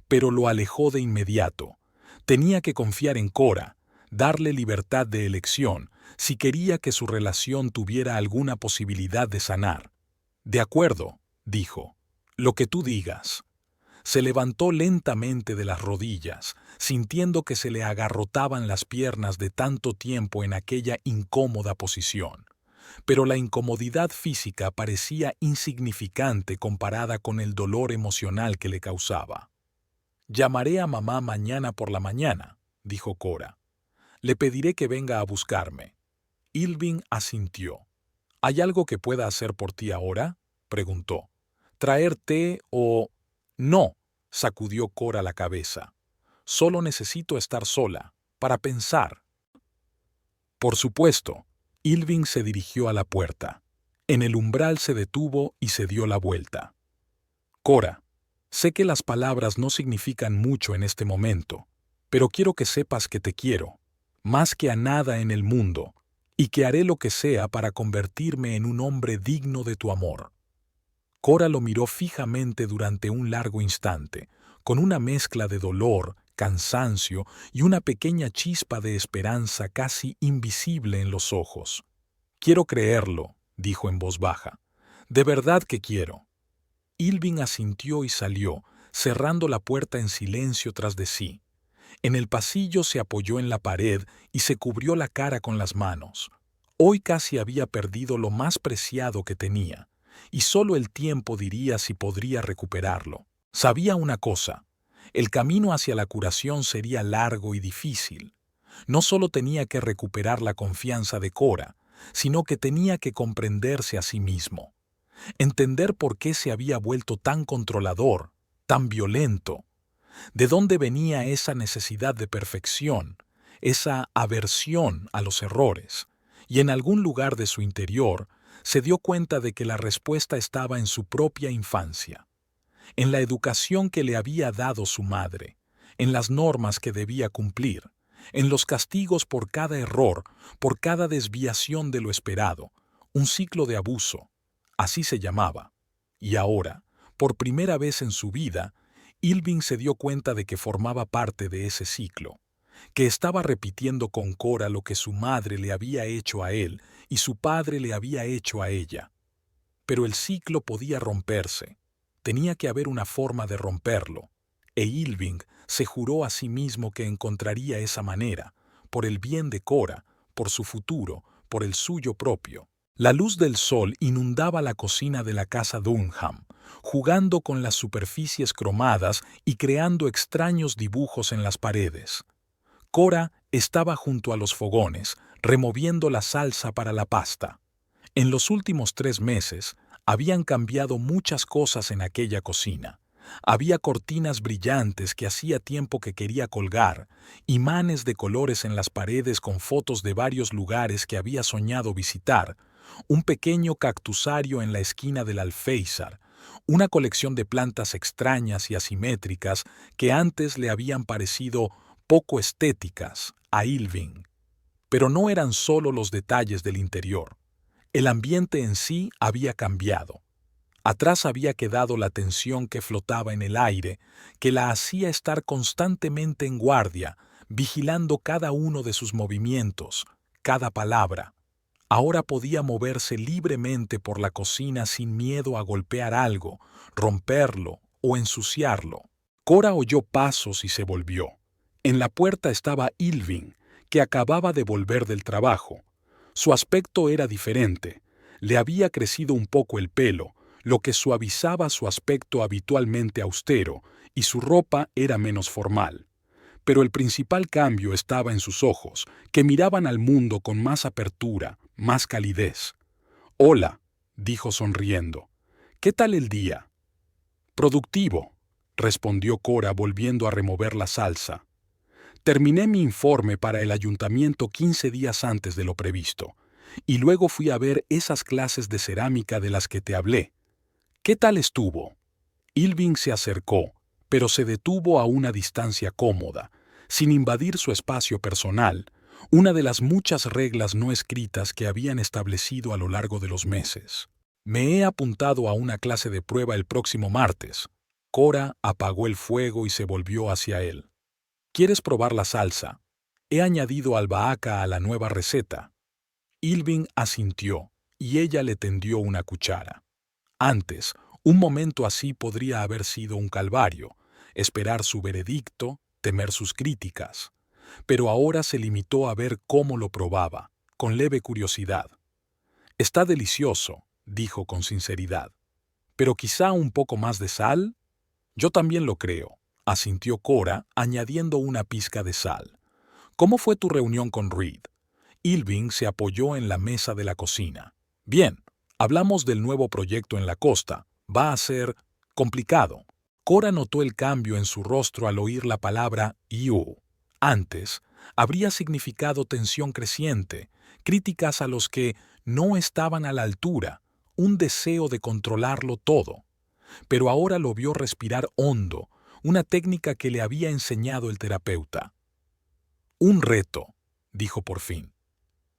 Pero lo alejó de inmediato. Tenía que confiar en Cora, darle libertad de elección, si quería que su relación tuviera alguna posibilidad de sanar. «De acuerdo», dijo. Lo que tú digas. Se levantó lentamente de las rodillas, sintiendo que se le agarrotaban las piernas de tanto tiempo en aquella incómoda posición. Pero la incomodidad física parecía insignificante comparada con el dolor emocional que le causaba. «Llamaré a mamá mañana por la mañana», dijo Cora. «Le pediré que venga a buscarme». Ilvin asintió. «¿Hay algo que pueda hacer por ti ahora?», preguntó. «¿Traer té o...?» «No», sacudió Cora la cabeza. «Solo necesito estar sola, para pensar». Por supuesto, Ilvin se dirigió a la puerta. En el umbral se detuvo y se dio la vuelta. «Cora, sé que las palabras no significan mucho en este momento, pero quiero que sepas que te quiero, más que a nada en el mundo, y que haré lo que sea para convertirme en un hombre digno de tu amor». Cora lo miró fijamente durante un largo instante, con una mezcla de dolor, cansancio y una pequeña chispa de esperanza casi invisible en los ojos. «Quiero creerlo», dijo en voz baja. «De verdad que quiero». Ilvin asintió y salió, cerrando la puerta en silencio tras de sí. En el pasillo se apoyó en la pared y se cubrió la cara con las manos. Hoy casi había perdido lo más preciado que tenía, y solo el tiempo diría si podría recuperarlo. Sabía una cosa: el camino hacia la curación sería largo y difícil. No solo tenía que recuperar la confianza de Cora, sino que tenía que comprenderse a sí mismo. Entender por qué se había vuelto tan controlador, tan violento. ¿De dónde venía esa necesidad de perfección, esa aversión a los errores? Y en algún lugar de su interior se dio cuenta de que la respuesta estaba en su propia infancia, en la educación que le había dado su madre, en las normas que debía cumplir, en los castigos por cada error, por cada desviación de lo esperado, un ciclo de abuso, así se llamaba. Y ahora, por primera vez en su vida, Ilvin se dio cuenta de que formaba parte de ese ciclo, que estaba repitiendo con Cora lo que su madre le había hecho a él y su padre le había hecho a ella. Pero el ciclo podía romperse. Tenía que haber una forma de romperlo, e Ilvin se juró a sí mismo que encontraría esa manera, por el bien de Cora, por su futuro, por el suyo propio. La luz del sol inundaba la cocina de la casa Dunham, jugando con las superficies cromadas y creando extraños dibujos en las paredes. Cora estaba junto a los fogones, removiendo la salsa para la pasta. En los últimos 3 meses, habían cambiado muchas cosas en aquella cocina. Había cortinas brillantes que hacía tiempo que quería colgar, imanes de colores en las paredes con fotos de varios lugares que había soñado visitar, un pequeño cactusario en la esquina del alféizar, una colección de plantas extrañas y asimétricas que antes le habían parecido poco estéticas a Ilvin. Pero no eran solo los detalles del interior. El ambiente en sí había cambiado. Atrás había quedado la tensión que flotaba en el aire, que la hacía estar constantemente en guardia, vigilando cada uno de sus movimientos, cada palabra. Ahora podía moverse libremente por la cocina sin miedo a golpear algo, romperlo o ensuciarlo. Cora oyó pasos y se volvió. En la puerta estaba Ilvin, que acababa de volver del trabajo. Su aspecto era diferente. Le había crecido un poco el pelo, lo que suavizaba su aspecto habitualmente austero, y su ropa era menos formal. Pero el principal cambio estaba en sus ojos, que miraban al mundo con más apertura, más calidez. «Hola», dijo sonriendo. «¿Qué tal el día?» «Productivo», respondió Cora volviendo a remover la salsa. «Terminé mi informe para el ayuntamiento 15 días antes de lo previsto, y luego fui a ver esas clases de cerámica de las que te hablé. ¿Qué tal estuvo?» Ilvin se acercó, pero se detuvo a una distancia cómoda, sin invadir su espacio personal, una de las muchas reglas no escritas que habían establecido a lo largo de los meses. «Me he apuntado a una clase de prueba el próximo martes». Cora apagó el fuego y se volvió hacia él. «¿Quieres probar la salsa? He añadido albahaca a la nueva receta». Ilvin asintió, y ella le tendió una cuchara. Antes, Un momento así podría haber sido un calvario, esperar su veredicto, temer sus críticas. Pero ahora se limitó a ver cómo lo probaba, con leve curiosidad. «Está delicioso», dijo con sinceridad. «¿Pero quizá un poco más de sal?» «Yo también lo creo», asintió Cora, añadiendo una pizca de sal. «¿Cómo fue tu reunión con Reed?» Irving se apoyó en la mesa de la cocina. «Bien, hablamos del nuevo proyecto en la costa. Va a ser complicado». Cora notó el cambio en su rostro al oír la palabra «you». Antes, habría significado tensión creciente, críticas a los que no estaban a la altura, un deseo de controlarlo todo. Pero ahora lo vio respirar hondo, una técnica que le había enseñado el terapeuta. «Un reto», dijo por fin.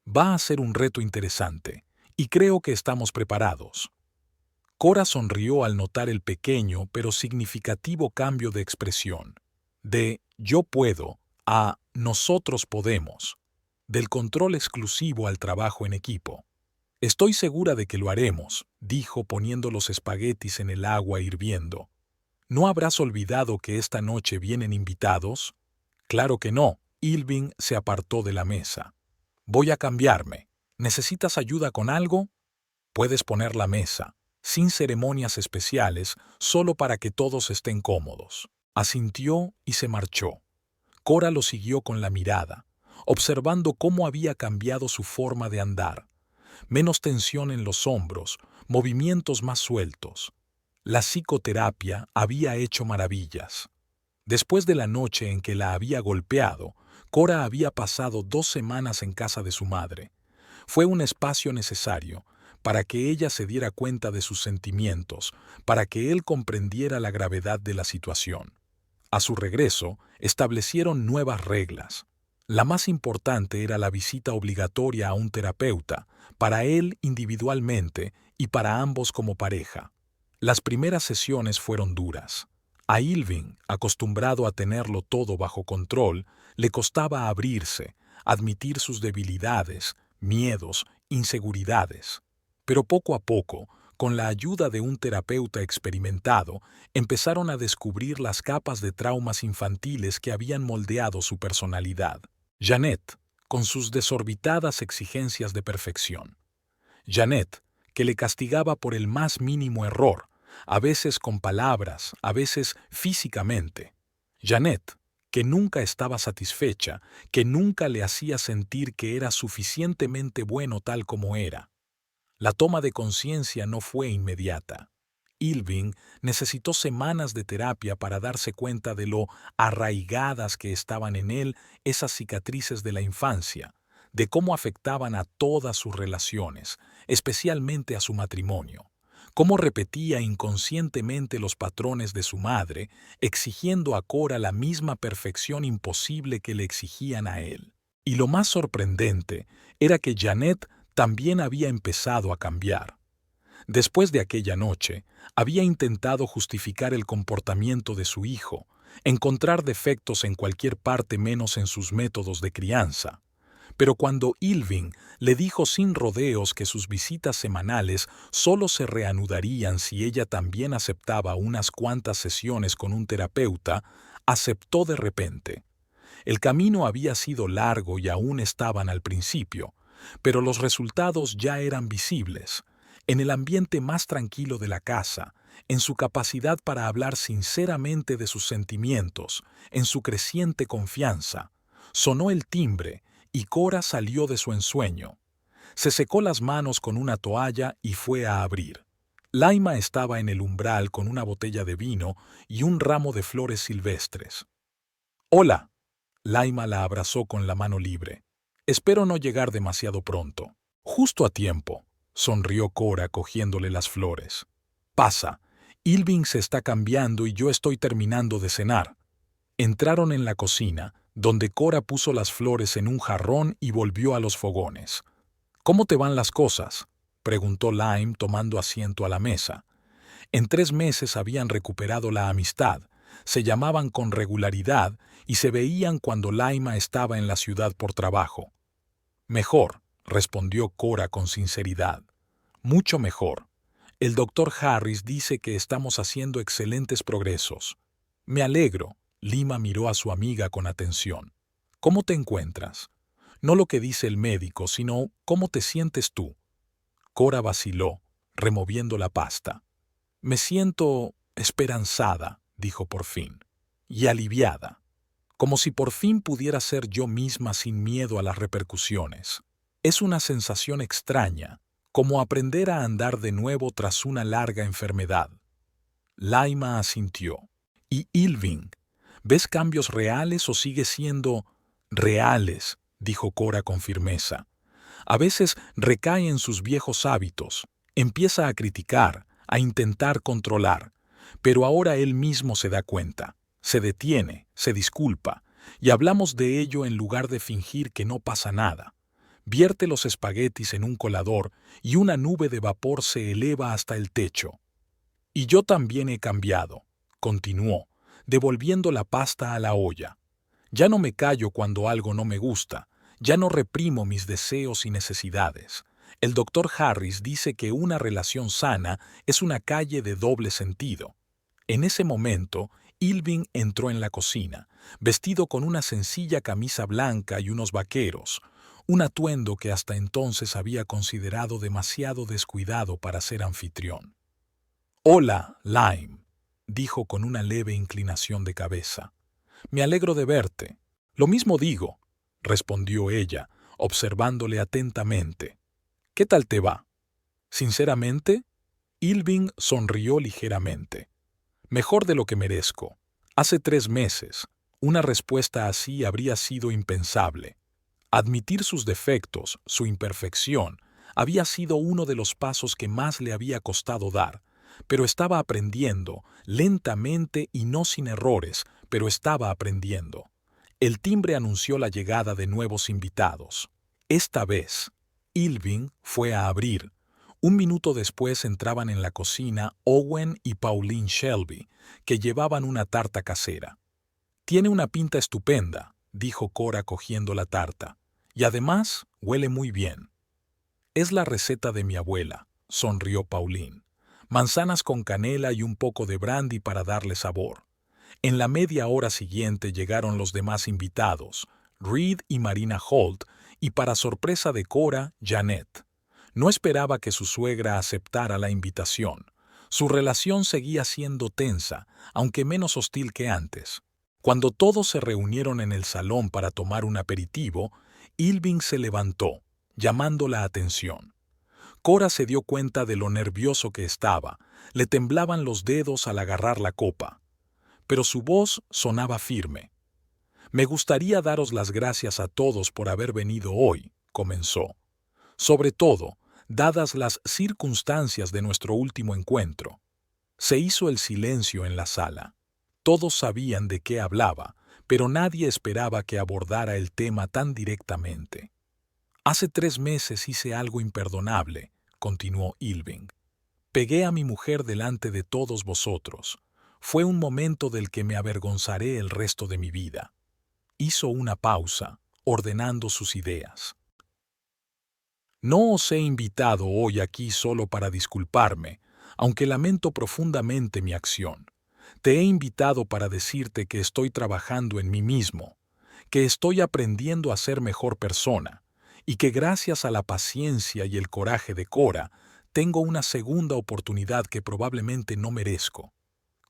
«Va a ser un reto interesante, y creo que estamos preparados». Cora sonrió al notar el pequeño pero significativo cambio de expresión. De «yo puedo» a «nosotros podemos», del control exclusivo al trabajo en equipo. «Estoy segura de que lo haremos», dijo poniendo los espaguetis en el agua hirviendo. «¿No habrás olvidado que esta noche vienen invitados?» «Claro que no». Irving se apartó de la mesa. «Voy a cambiarme. ¿Necesitas ayuda con algo?» «Puedes poner la mesa, sin ceremonias especiales, solo para que todos estén cómodos». Asintió y se marchó. Cora lo siguió con la mirada, observando cómo había cambiado su forma de andar. Menos tensión en los hombros, movimientos más sueltos. La psicoterapia había hecho maravillas. Después de la noche en que la había golpeado, Cora había pasado 2 semanas en casa de su madre. Fue un espacio necesario para que ella se diera cuenta de sus sentimientos, para que él comprendiera la gravedad de la situación. A su regreso, establecieron nuevas reglas. La más importante era la visita obligatoria a un terapeuta, para él individualmente y para ambos como pareja. Las primeras sesiones fueron duras. A Irving, acostumbrado a tenerlo todo bajo control, le costaba abrirse, admitir sus debilidades, miedos, inseguridades. Pero poco a poco, con la ayuda de un terapeuta experimentado, empezaron a descubrir las capas de traumas infantiles que habían moldeado su personalidad. Janet, con sus desorbitadas exigencias de perfección. Janet, que le castigaba por el más mínimo error, a veces con palabras, a veces físicamente. Janet, que nunca estaba satisfecha, que nunca le hacía sentir que era suficientemente bueno tal como era. La toma de conciencia no fue inmediata. Irving necesitó semanas de terapia para darse cuenta de lo arraigadas que estaban en él esas cicatrices de la infancia, de cómo afectaban a todas sus relaciones, especialmente a su matrimonio, cómo repetía inconscientemente los patrones de su madre, exigiendo a Cora la misma perfección imposible que le exigían a él. Y lo más sorprendente era que Janet también había empezado a cambiar. Después de aquella noche, había intentado justificar el comportamiento de su hijo, encontrar defectos en cualquier parte menos en sus métodos de crianza. Pero cuando Irving le dijo sin rodeos que sus visitas semanales solo se reanudarían si ella también aceptaba unas cuantas sesiones con un terapeuta, aceptó de repente. El camino había sido largo y aún estaban al principio, pero los resultados ya eran visibles. En el ambiente más tranquilo de la casa, en su capacidad para hablar sinceramente de sus sentimientos, en su creciente confianza. Sonó el timbre y Cora salió de su ensueño. Se secó las manos con una toalla y fue a abrir. Laima estaba en el umbral con una botella de vino y un ramo de flores silvestres. «Hola». Laima la abrazó con la mano libre. «Espero no llegar demasiado pronto». «Justo a tiempo», sonrió Cora cogiéndole las flores. «Pasa. Irving se está cambiando y yo estoy terminando de cenar». Entraron en la cocina, donde Cora puso las flores en un jarrón y volvió a los fogones. «¿Cómo te van las cosas?», preguntó Lime tomando asiento a la mesa. En 3 meses habían recuperado la amistad, se llamaban con regularidad y se veían cuando Laima estaba en la ciudad por trabajo. «Mejor», respondió Cora con sinceridad. «Mucho mejor. El doctor Harris dice que estamos haciendo excelentes progresos. Me alegro. Lima miró a su amiga con atención. ¿Cómo te encuentras? No lo que dice el médico, sino cómo te sientes tú. Cora vaciló, removiendo la pasta. Me siento esperanzada, dijo por fin, y aliviada, como si por fin pudiera ser yo misma sin miedo a las repercusiones. Es una sensación extraña, como aprender a andar de nuevo tras una larga enfermedad. Laima asintió. ¿Y Ilving? ¿Ves cambios reales o sigue siendo reales?, dijo Cora con firmeza. A veces recae en sus viejos hábitos, empieza a criticar, a intentar controlar, pero ahora él mismo se da cuenta, se detiene, se disculpa, y hablamos de ello en lugar de fingir que no pasa nada. Vierte los espaguetis en un colador y una nube de vapor se eleva hasta el techo. Y yo también he cambiado, continuó, devolviendo la pasta a la olla. Ya no me callo cuando algo no me gusta, ya no reprimo mis deseos y necesidades. El doctor Harris dice que una relación sana es una calle de doble sentido. En ese momento, Ilving entró en la cocina, vestido con una sencilla camisa blanca y unos vaqueros, un atuendo que hasta entonces había considerado demasiado descuidado para ser anfitrión. «Hola, Lime», dijo con una leve inclinación de cabeza. «Me alegro de verte». «Lo mismo digo», respondió ella, observándole atentamente. «¿Qué tal te va?» «Sinceramente», Ilving sonrió ligeramente. «Mejor de lo que merezco. Hace 3 meses, una respuesta así habría sido impensable. Admitir sus defectos, su imperfección, había sido uno de los pasos que más le había costado dar, pero estaba aprendiendo, lentamente y no sin errores, pero estaba aprendiendo. El timbre anunció la llegada de nuevos invitados. Esta vez, Ilving fue a abrir. Un minuto después entraban en la cocina Owen y Pauline Shelby, que llevaban una tarta casera. «Tiene una pinta estupenda», dijo Cora cogiendo la tarta, «y además huele muy bien». «Es la receta de mi abuela», sonrió Pauline. «Manzanas con canela y un poco de brandy para darle sabor». En la media hora siguiente llegaron los demás invitados, Reed y Marina Holt, y para sorpresa de Cora, Janet. No esperaba que su suegra aceptara la invitación. Su relación seguía siendo tensa, aunque menos hostil que antes. Cuando todos se reunieron en el salón para tomar un aperitivo, Ilving se levantó, llamando la atención. Cora se dio cuenta de lo nervioso que estaba, le temblaban los dedos al agarrar la copa. Pero su voz sonaba firme. «Me gustaría daros las gracias a todos por haber venido hoy», comenzó. «Sobre todo, dadas las circunstancias de nuestro último encuentro». Se hizo el silencio en la sala. Todos sabían de qué hablaba, pero nadie esperaba que abordara el tema tan directamente. «Hace 3 meses hice algo imperdonable», continuó Ilving. «Pegué a mi mujer delante de todos vosotros. Fue un momento del que me avergonzaré el resto de mi vida». Hizo una pausa, ordenando sus ideas. «No os he invitado hoy aquí solo para disculparme, aunque lamento profundamente mi acción. Te he invitado para decirte que estoy trabajando en mí mismo, que estoy aprendiendo a ser mejor persona, y que gracias a la paciencia y el coraje de Cora, tengo una segunda oportunidad que probablemente no merezco».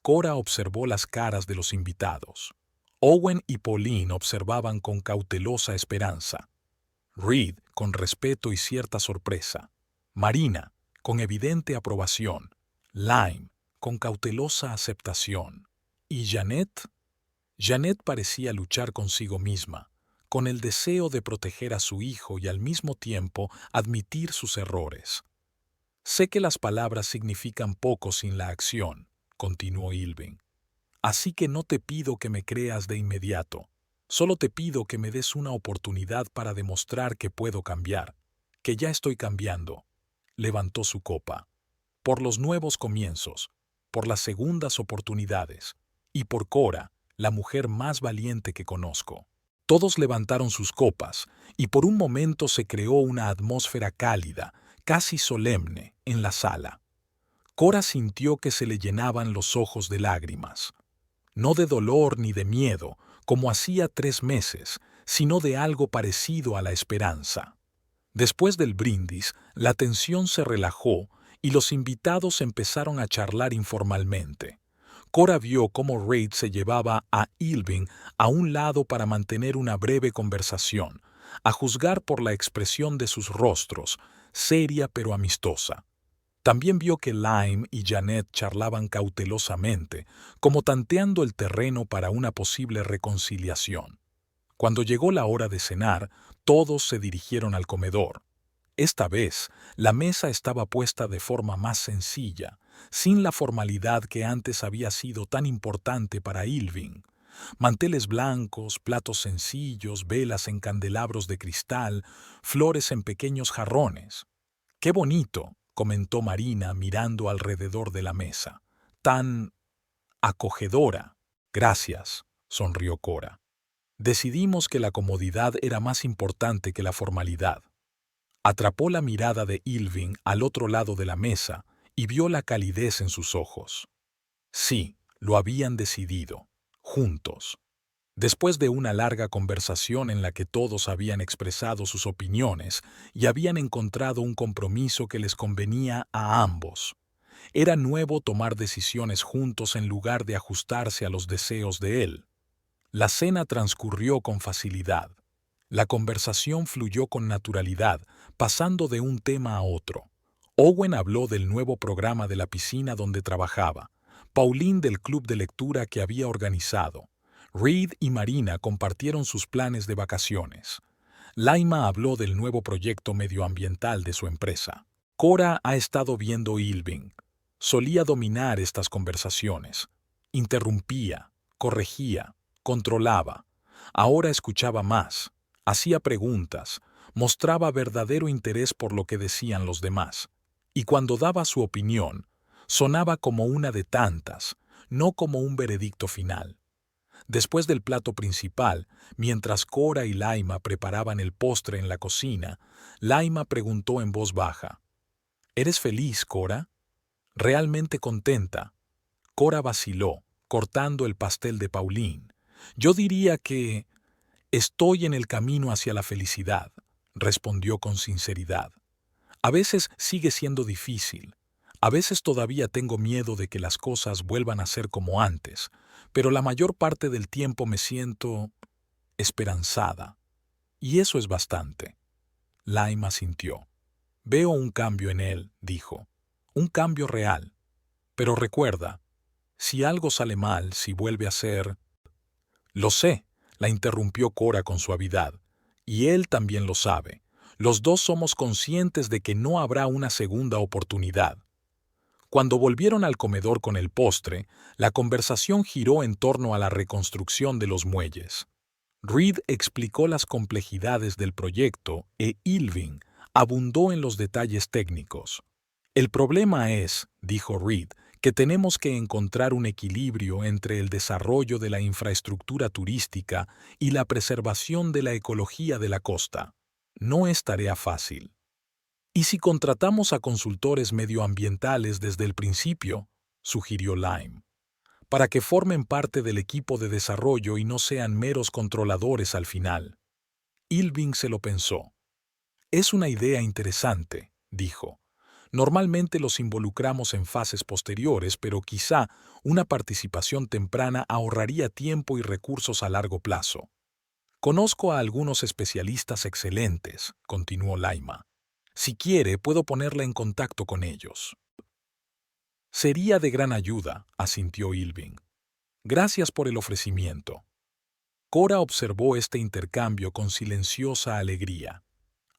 Cora observó las caras de los invitados. Owen y Pauline observaban con cautelosa esperanza. Reed, con respeto y cierta sorpresa. Marina, con evidente aprobación. Lime, con cautelosa aceptación. ¿Y Janet? Janet parecía luchar consigo misma, con el deseo de proteger a su hijo y al mismo tiempo admitir sus errores. «Sé que las palabras significan poco sin la acción», continuó Ilving. «Así que no te pido que me creas de inmediato. Solo te pido que me des una oportunidad para demostrar que puedo cambiar, que ya estoy cambiando». Levantó su copa. «Por los nuevos comienzos, por las segundas oportunidades, y por Cora, la mujer más valiente que conozco». Todos levantaron sus copas, y por un momento se creó una atmósfera cálida, casi solemne, en la sala. Cora sintió que se le llenaban los ojos de lágrimas. No de dolor ni de miedo, como hacía 3 meses, sino de algo parecido a la esperanza. Después del brindis, la tensión se relajó y los invitados empezaron a charlar informalmente. Cora vio cómo Reid se llevaba a Irving a un lado para mantener una breve conversación, a juzgar por la expresión de sus rostros, seria pero amistosa. También vio que Lime y Janet charlaban cautelosamente, como tanteando el terreno para una posible reconciliación. Cuando llegó la hora de cenar, todos se dirigieron al comedor. Esta vez, la mesa estaba puesta de forma más sencilla, sin la formalidad que antes había sido tan importante para Irving. Manteles blancos, platos sencillos, velas en candelabros de cristal, flores en pequeños jarrones. «Qué bonito», comentó Marina mirando alrededor de la mesa. «Tan acogedora». «Gracias», sonrió Cora. Decidimos que la comodidad era más importante que la formalidad. Atrapó la mirada de Irving al otro lado de la mesa y vio la calidez en sus ojos. Sí, lo habían decidido, juntos. Después de una larga conversación en la que todos habían expresado sus opiniones y habían encontrado un compromiso que les convenía a ambos. Era nuevo tomar decisiones juntos en lugar de ajustarse a los deseos de él. La cena transcurrió con facilidad. La conversación fluyó con naturalidad, pasando de un tema a otro. Owen habló del nuevo programa de la piscina donde trabajaba, Pauline del club de lectura que había organizado. Reid y Marina compartieron sus planes de vacaciones. Laima habló del nuevo proyecto medioambiental de su empresa. Cora ha estado viendo Irving. Solía dominar estas conversaciones. Interrumpía, corregía, controlaba. Ahora escuchaba más, hacía preguntas, mostraba verdadero interés por lo que decían los demás. Y cuando daba su opinión, sonaba como una de tantas, no como un veredicto final. Después del plato principal, mientras Cora y Laima preparaban el postre en la cocina, Laima preguntó en voz baja: «¿Eres feliz, Cora?» «Realmente contenta». Cora vaciló, cortando el pastel de Pauline. «Yo diría que estoy en el camino hacia la felicidad», respondió con sinceridad. «A veces sigue siendo difícil. A veces todavía tengo miedo de que las cosas vuelvan a ser como antes, pero la mayor parte del tiempo me siento esperanzada. Y eso es bastante». Laima sintió. «Veo un cambio en él», dijo. «Un cambio real. Pero recuerda, si algo sale mal, si vuelve a ser...» «Lo sé», la interrumpió Cora con suavidad. «Y él también lo sabe. Los dos somos conscientes de que no habrá una segunda oportunidad». Cuando volvieron al comedor con el postre, la conversación giró en torno a la reconstrucción de los muelles. Reid explicó las complejidades del proyecto e Irving abundó en los detalles técnicos. «El problema es», dijo Reid, «que tenemos que encontrar un equilibrio entre el desarrollo de la infraestructura turística y la preservación de la ecología de la costa. No es tarea fácil». «¿Y si contratamos a consultores medioambientales desde el principio?», sugirió Lime, «para que formen parte del equipo de desarrollo y no sean meros controladores al final». Irving se lo pensó. «Es una idea interesante», dijo. «Normalmente los involucramos en fases posteriores, pero quizá una participación temprana ahorraría tiempo y recursos a largo plazo». «Conozco a algunos especialistas excelentes», continuó Laima. «Si quiere, puedo ponerla en contacto con ellos». «Sería de gran ayuda», asintió Irving. «Gracias por el ofrecimiento». Cora observó este intercambio con silenciosa alegría.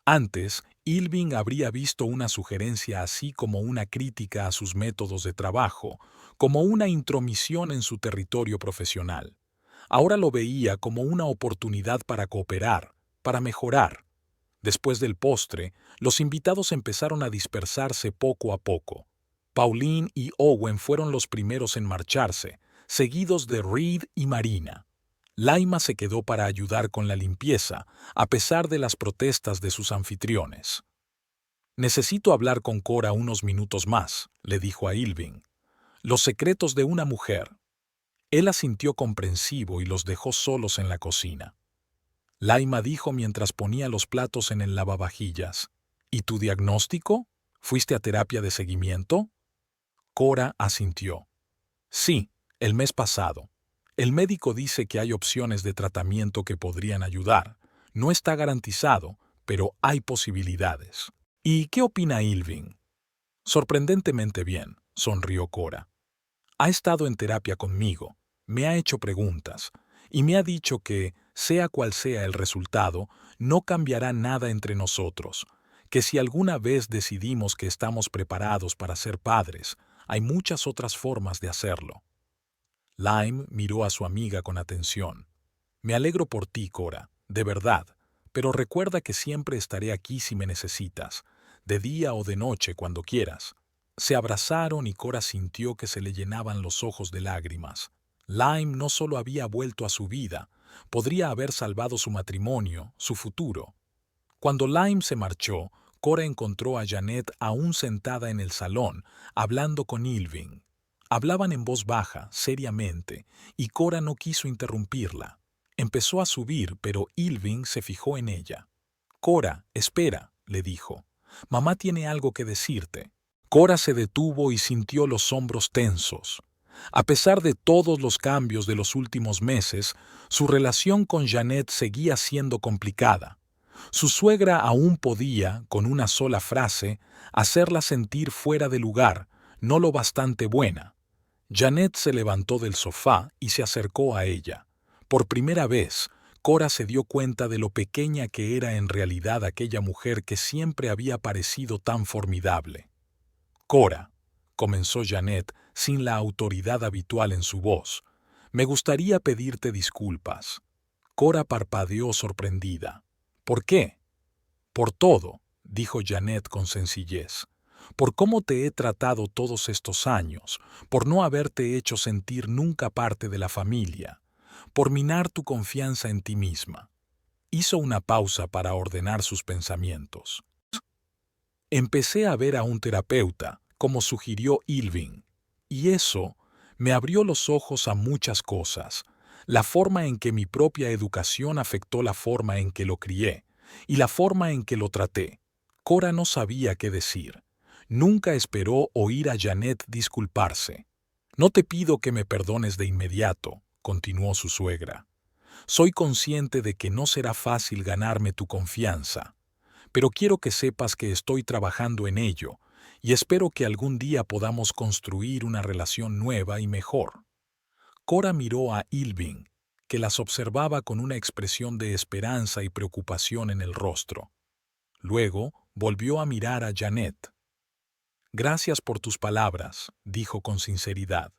Antes, Irving habría visto una sugerencia así como una crítica a sus métodos de trabajo, como una intromisión en su territorio profesional. Ahora lo veía como una oportunidad para cooperar, para mejorar. Después del postre, los invitados empezaron a dispersarse poco a poco. Pauline y Owen fueron los primeros en marcharse, seguidos de Reid y Marina. Laima se quedó para ayudar con la limpieza, a pesar de las protestas de sus anfitriones. Necesito hablar con Cora unos minutos más, le dijo a Ilving. Los secretos de una mujer. Él asintió comprensivo y los dejó solos en la cocina. Laima dijo mientras ponía los platos en el lavavajillas. ¿Y tu diagnóstico? ¿Fuiste a terapia de seguimiento? Cora asintió. Sí, el mes pasado. El médico dice que hay opciones de tratamiento que podrían ayudar. No está garantizado, pero hay posibilidades. ¿Y qué opina Ilving? Sorprendentemente bien, sonrió Cora. Ha estado en terapia conmigo, me ha hecho preguntas, y me ha dicho que, sea cual sea el resultado, no cambiará nada entre nosotros, que si alguna vez decidimos que estamos preparados para ser padres, hay muchas otras formas de hacerlo. Lime miró a su amiga con atención. Me alegro por ti, Cora, de verdad, pero recuerda que siempre estaré aquí si me necesitas, de día o de noche cuando quieras. Se abrazaron y Cora sintió que se le llenaban los ojos de lágrimas. Lime no solo había vuelto a su vida, podría haber salvado su matrimonio, su futuro. Cuando Lime se marchó, Cora encontró a Janet aún sentada en el salón, hablando con Ilving. Hablaban en voz baja, seriamente, y Cora no quiso interrumpirla. Empezó a subir, pero Ilving se fijó en ella. «Cora, espera», le dijo. «Mamá tiene algo que decirte». Cora se detuvo y sintió los hombros tensos. A pesar de todos los cambios de los últimos meses, su relación con Janet seguía siendo complicada. Su suegra aún podía, con una sola frase, hacerla sentir fuera de lugar, no lo bastante buena. Janet se levantó del sofá y se acercó a ella. Por primera vez, Cora se dio cuenta de lo pequeña que era en realidad aquella mujer que siempre había parecido tan formidable. «Cora», comenzó Janet sin la autoridad habitual en su voz, «me gustaría pedirte disculpas». Cora parpadeó sorprendida. «¿Por qué?» «Por todo», dijo Janet con sencillez. «Por cómo te he tratado todos estos años, por no haberte hecho sentir nunca parte de la familia, por minar tu confianza en ti misma». Hizo una pausa para ordenar sus pensamientos. «Empecé a ver a un terapeuta, como sugirió Ilving, y eso me abrió los ojos a muchas cosas, la forma en que mi propia educación afectó la forma en que lo crié, y la forma en que lo traté». Cora no sabía qué decir. Nunca esperó oír a Janet disculparse. «No te pido que me perdones de inmediato», continuó su suegra. «Soy consciente de que no será fácil ganarme tu confianza, pero quiero que sepas que estoy trabajando en ello y espero que algún día podamos construir una relación nueva y mejor». Cora miró a Ilving, que las observaba con una expresión de esperanza y preocupación en el rostro. Luego volvió a mirar a Janet. «Gracias por tus palabras», dijo con sinceridad.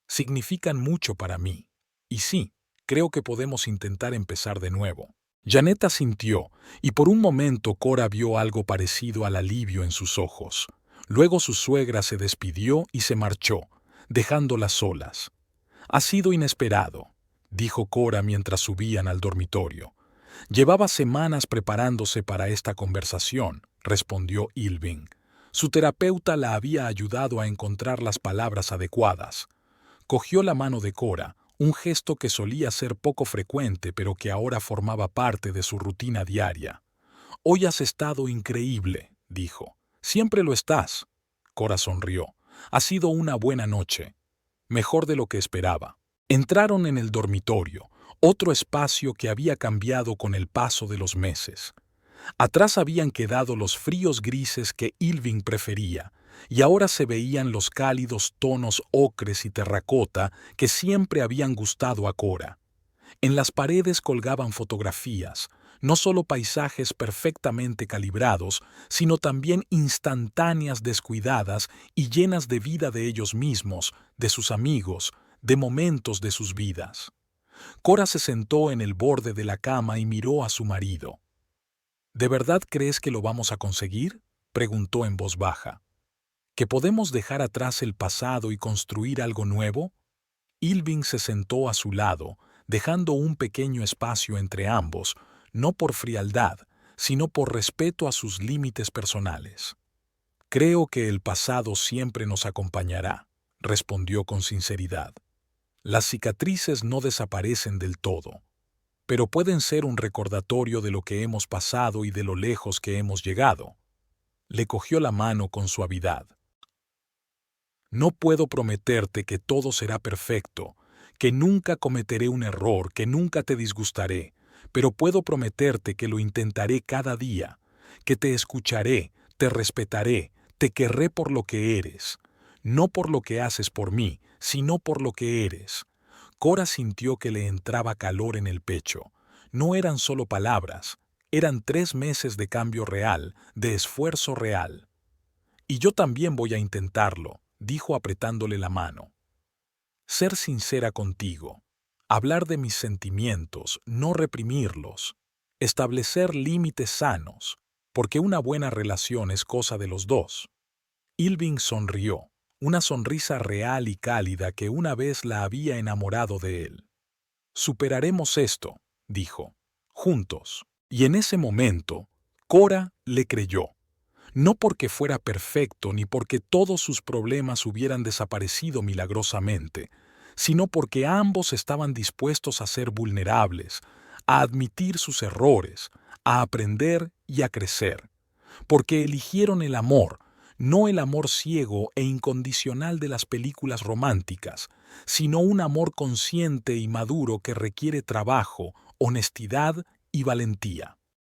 «Significan mucho para mí. Y sí, creo que podemos intentar empezar de nuevo». Janet asintió, y por un momento Cora vio algo parecido al alivio en sus ojos. Luego su suegra se despidió y se marchó, dejándolas solas. «Ha sido inesperado», dijo Cora mientras subían al dormitorio. «Llevaba semanas preparándose para esta conversación», respondió Ilving. Su terapeuta la había ayudado a encontrar las palabras adecuadas. Cogió la mano de Cora, un gesto que solía ser poco frecuente pero que ahora formaba parte de su rutina diaria. «Hoy has estado increíble», dijo. «Siempre lo estás». Cora sonrió. «Ha sido una buena noche. Mejor de lo que esperaba». Entraron en el dormitorio, otro espacio que había cambiado con el paso de los meses. Atrás habían quedado los fríos grises que Ilving prefería, y ahora se veían los cálidos tonos ocres y terracota que siempre habían gustado a Cora. En las paredes colgaban fotografías, no solo paisajes perfectamente calibrados, sino también instantáneas descuidadas y llenas de vida de ellos mismos, de sus amigos, de momentos de sus vidas. Cora se sentó en el borde de la cama y miró a su marido. «¿De verdad crees que lo vamos a conseguir?», preguntó en voz baja. «¿Que podemos dejar atrás el pasado y construir algo nuevo?». Ilving se sentó a su lado, dejando un pequeño espacio entre ambos, no por frialdad, sino por respeto a sus límites personales. Creo que el pasado siempre nos acompañará, respondió con sinceridad. Las cicatrices no desaparecen del todo, pero pueden ser un recordatorio de lo que hemos pasado y de lo lejos que hemos llegado. Le cogió la mano con suavidad. No puedo prometerte que todo será perfecto, que nunca cometeré un error, que nunca te disgustaré, pero puedo prometerte que lo intentaré cada día, que te escucharé, te respetaré, te querré por lo que eres, no por lo que haces por mí, sino por lo que eres. Cora sintió que le entraba calor en el pecho. No eran solo palabras, eran 3 meses de cambio real, de esfuerzo real. Y yo también voy a intentarlo, dijo apretándole la mano. Ser sincera contigo, hablar de mis sentimientos, no reprimirlos, establecer límites sanos, porque una buena relación es cosa de los dos. Ilving sonrió, una sonrisa real y cálida que una vez la había enamorado de él. Superaremos esto, dijo, juntos. Y en ese momento, Cora le creyó. No porque fuera perfecto ni porque todos sus problemas hubieran desaparecido milagrosamente, sino porque ambos estaban dispuestos a ser vulnerables, a admitir sus errores, a aprender y a crecer, porque eligieron el amor, no el amor ciego e incondicional de las películas románticas, sino un amor consciente y maduro que requiere trabajo, honestidad y valentía.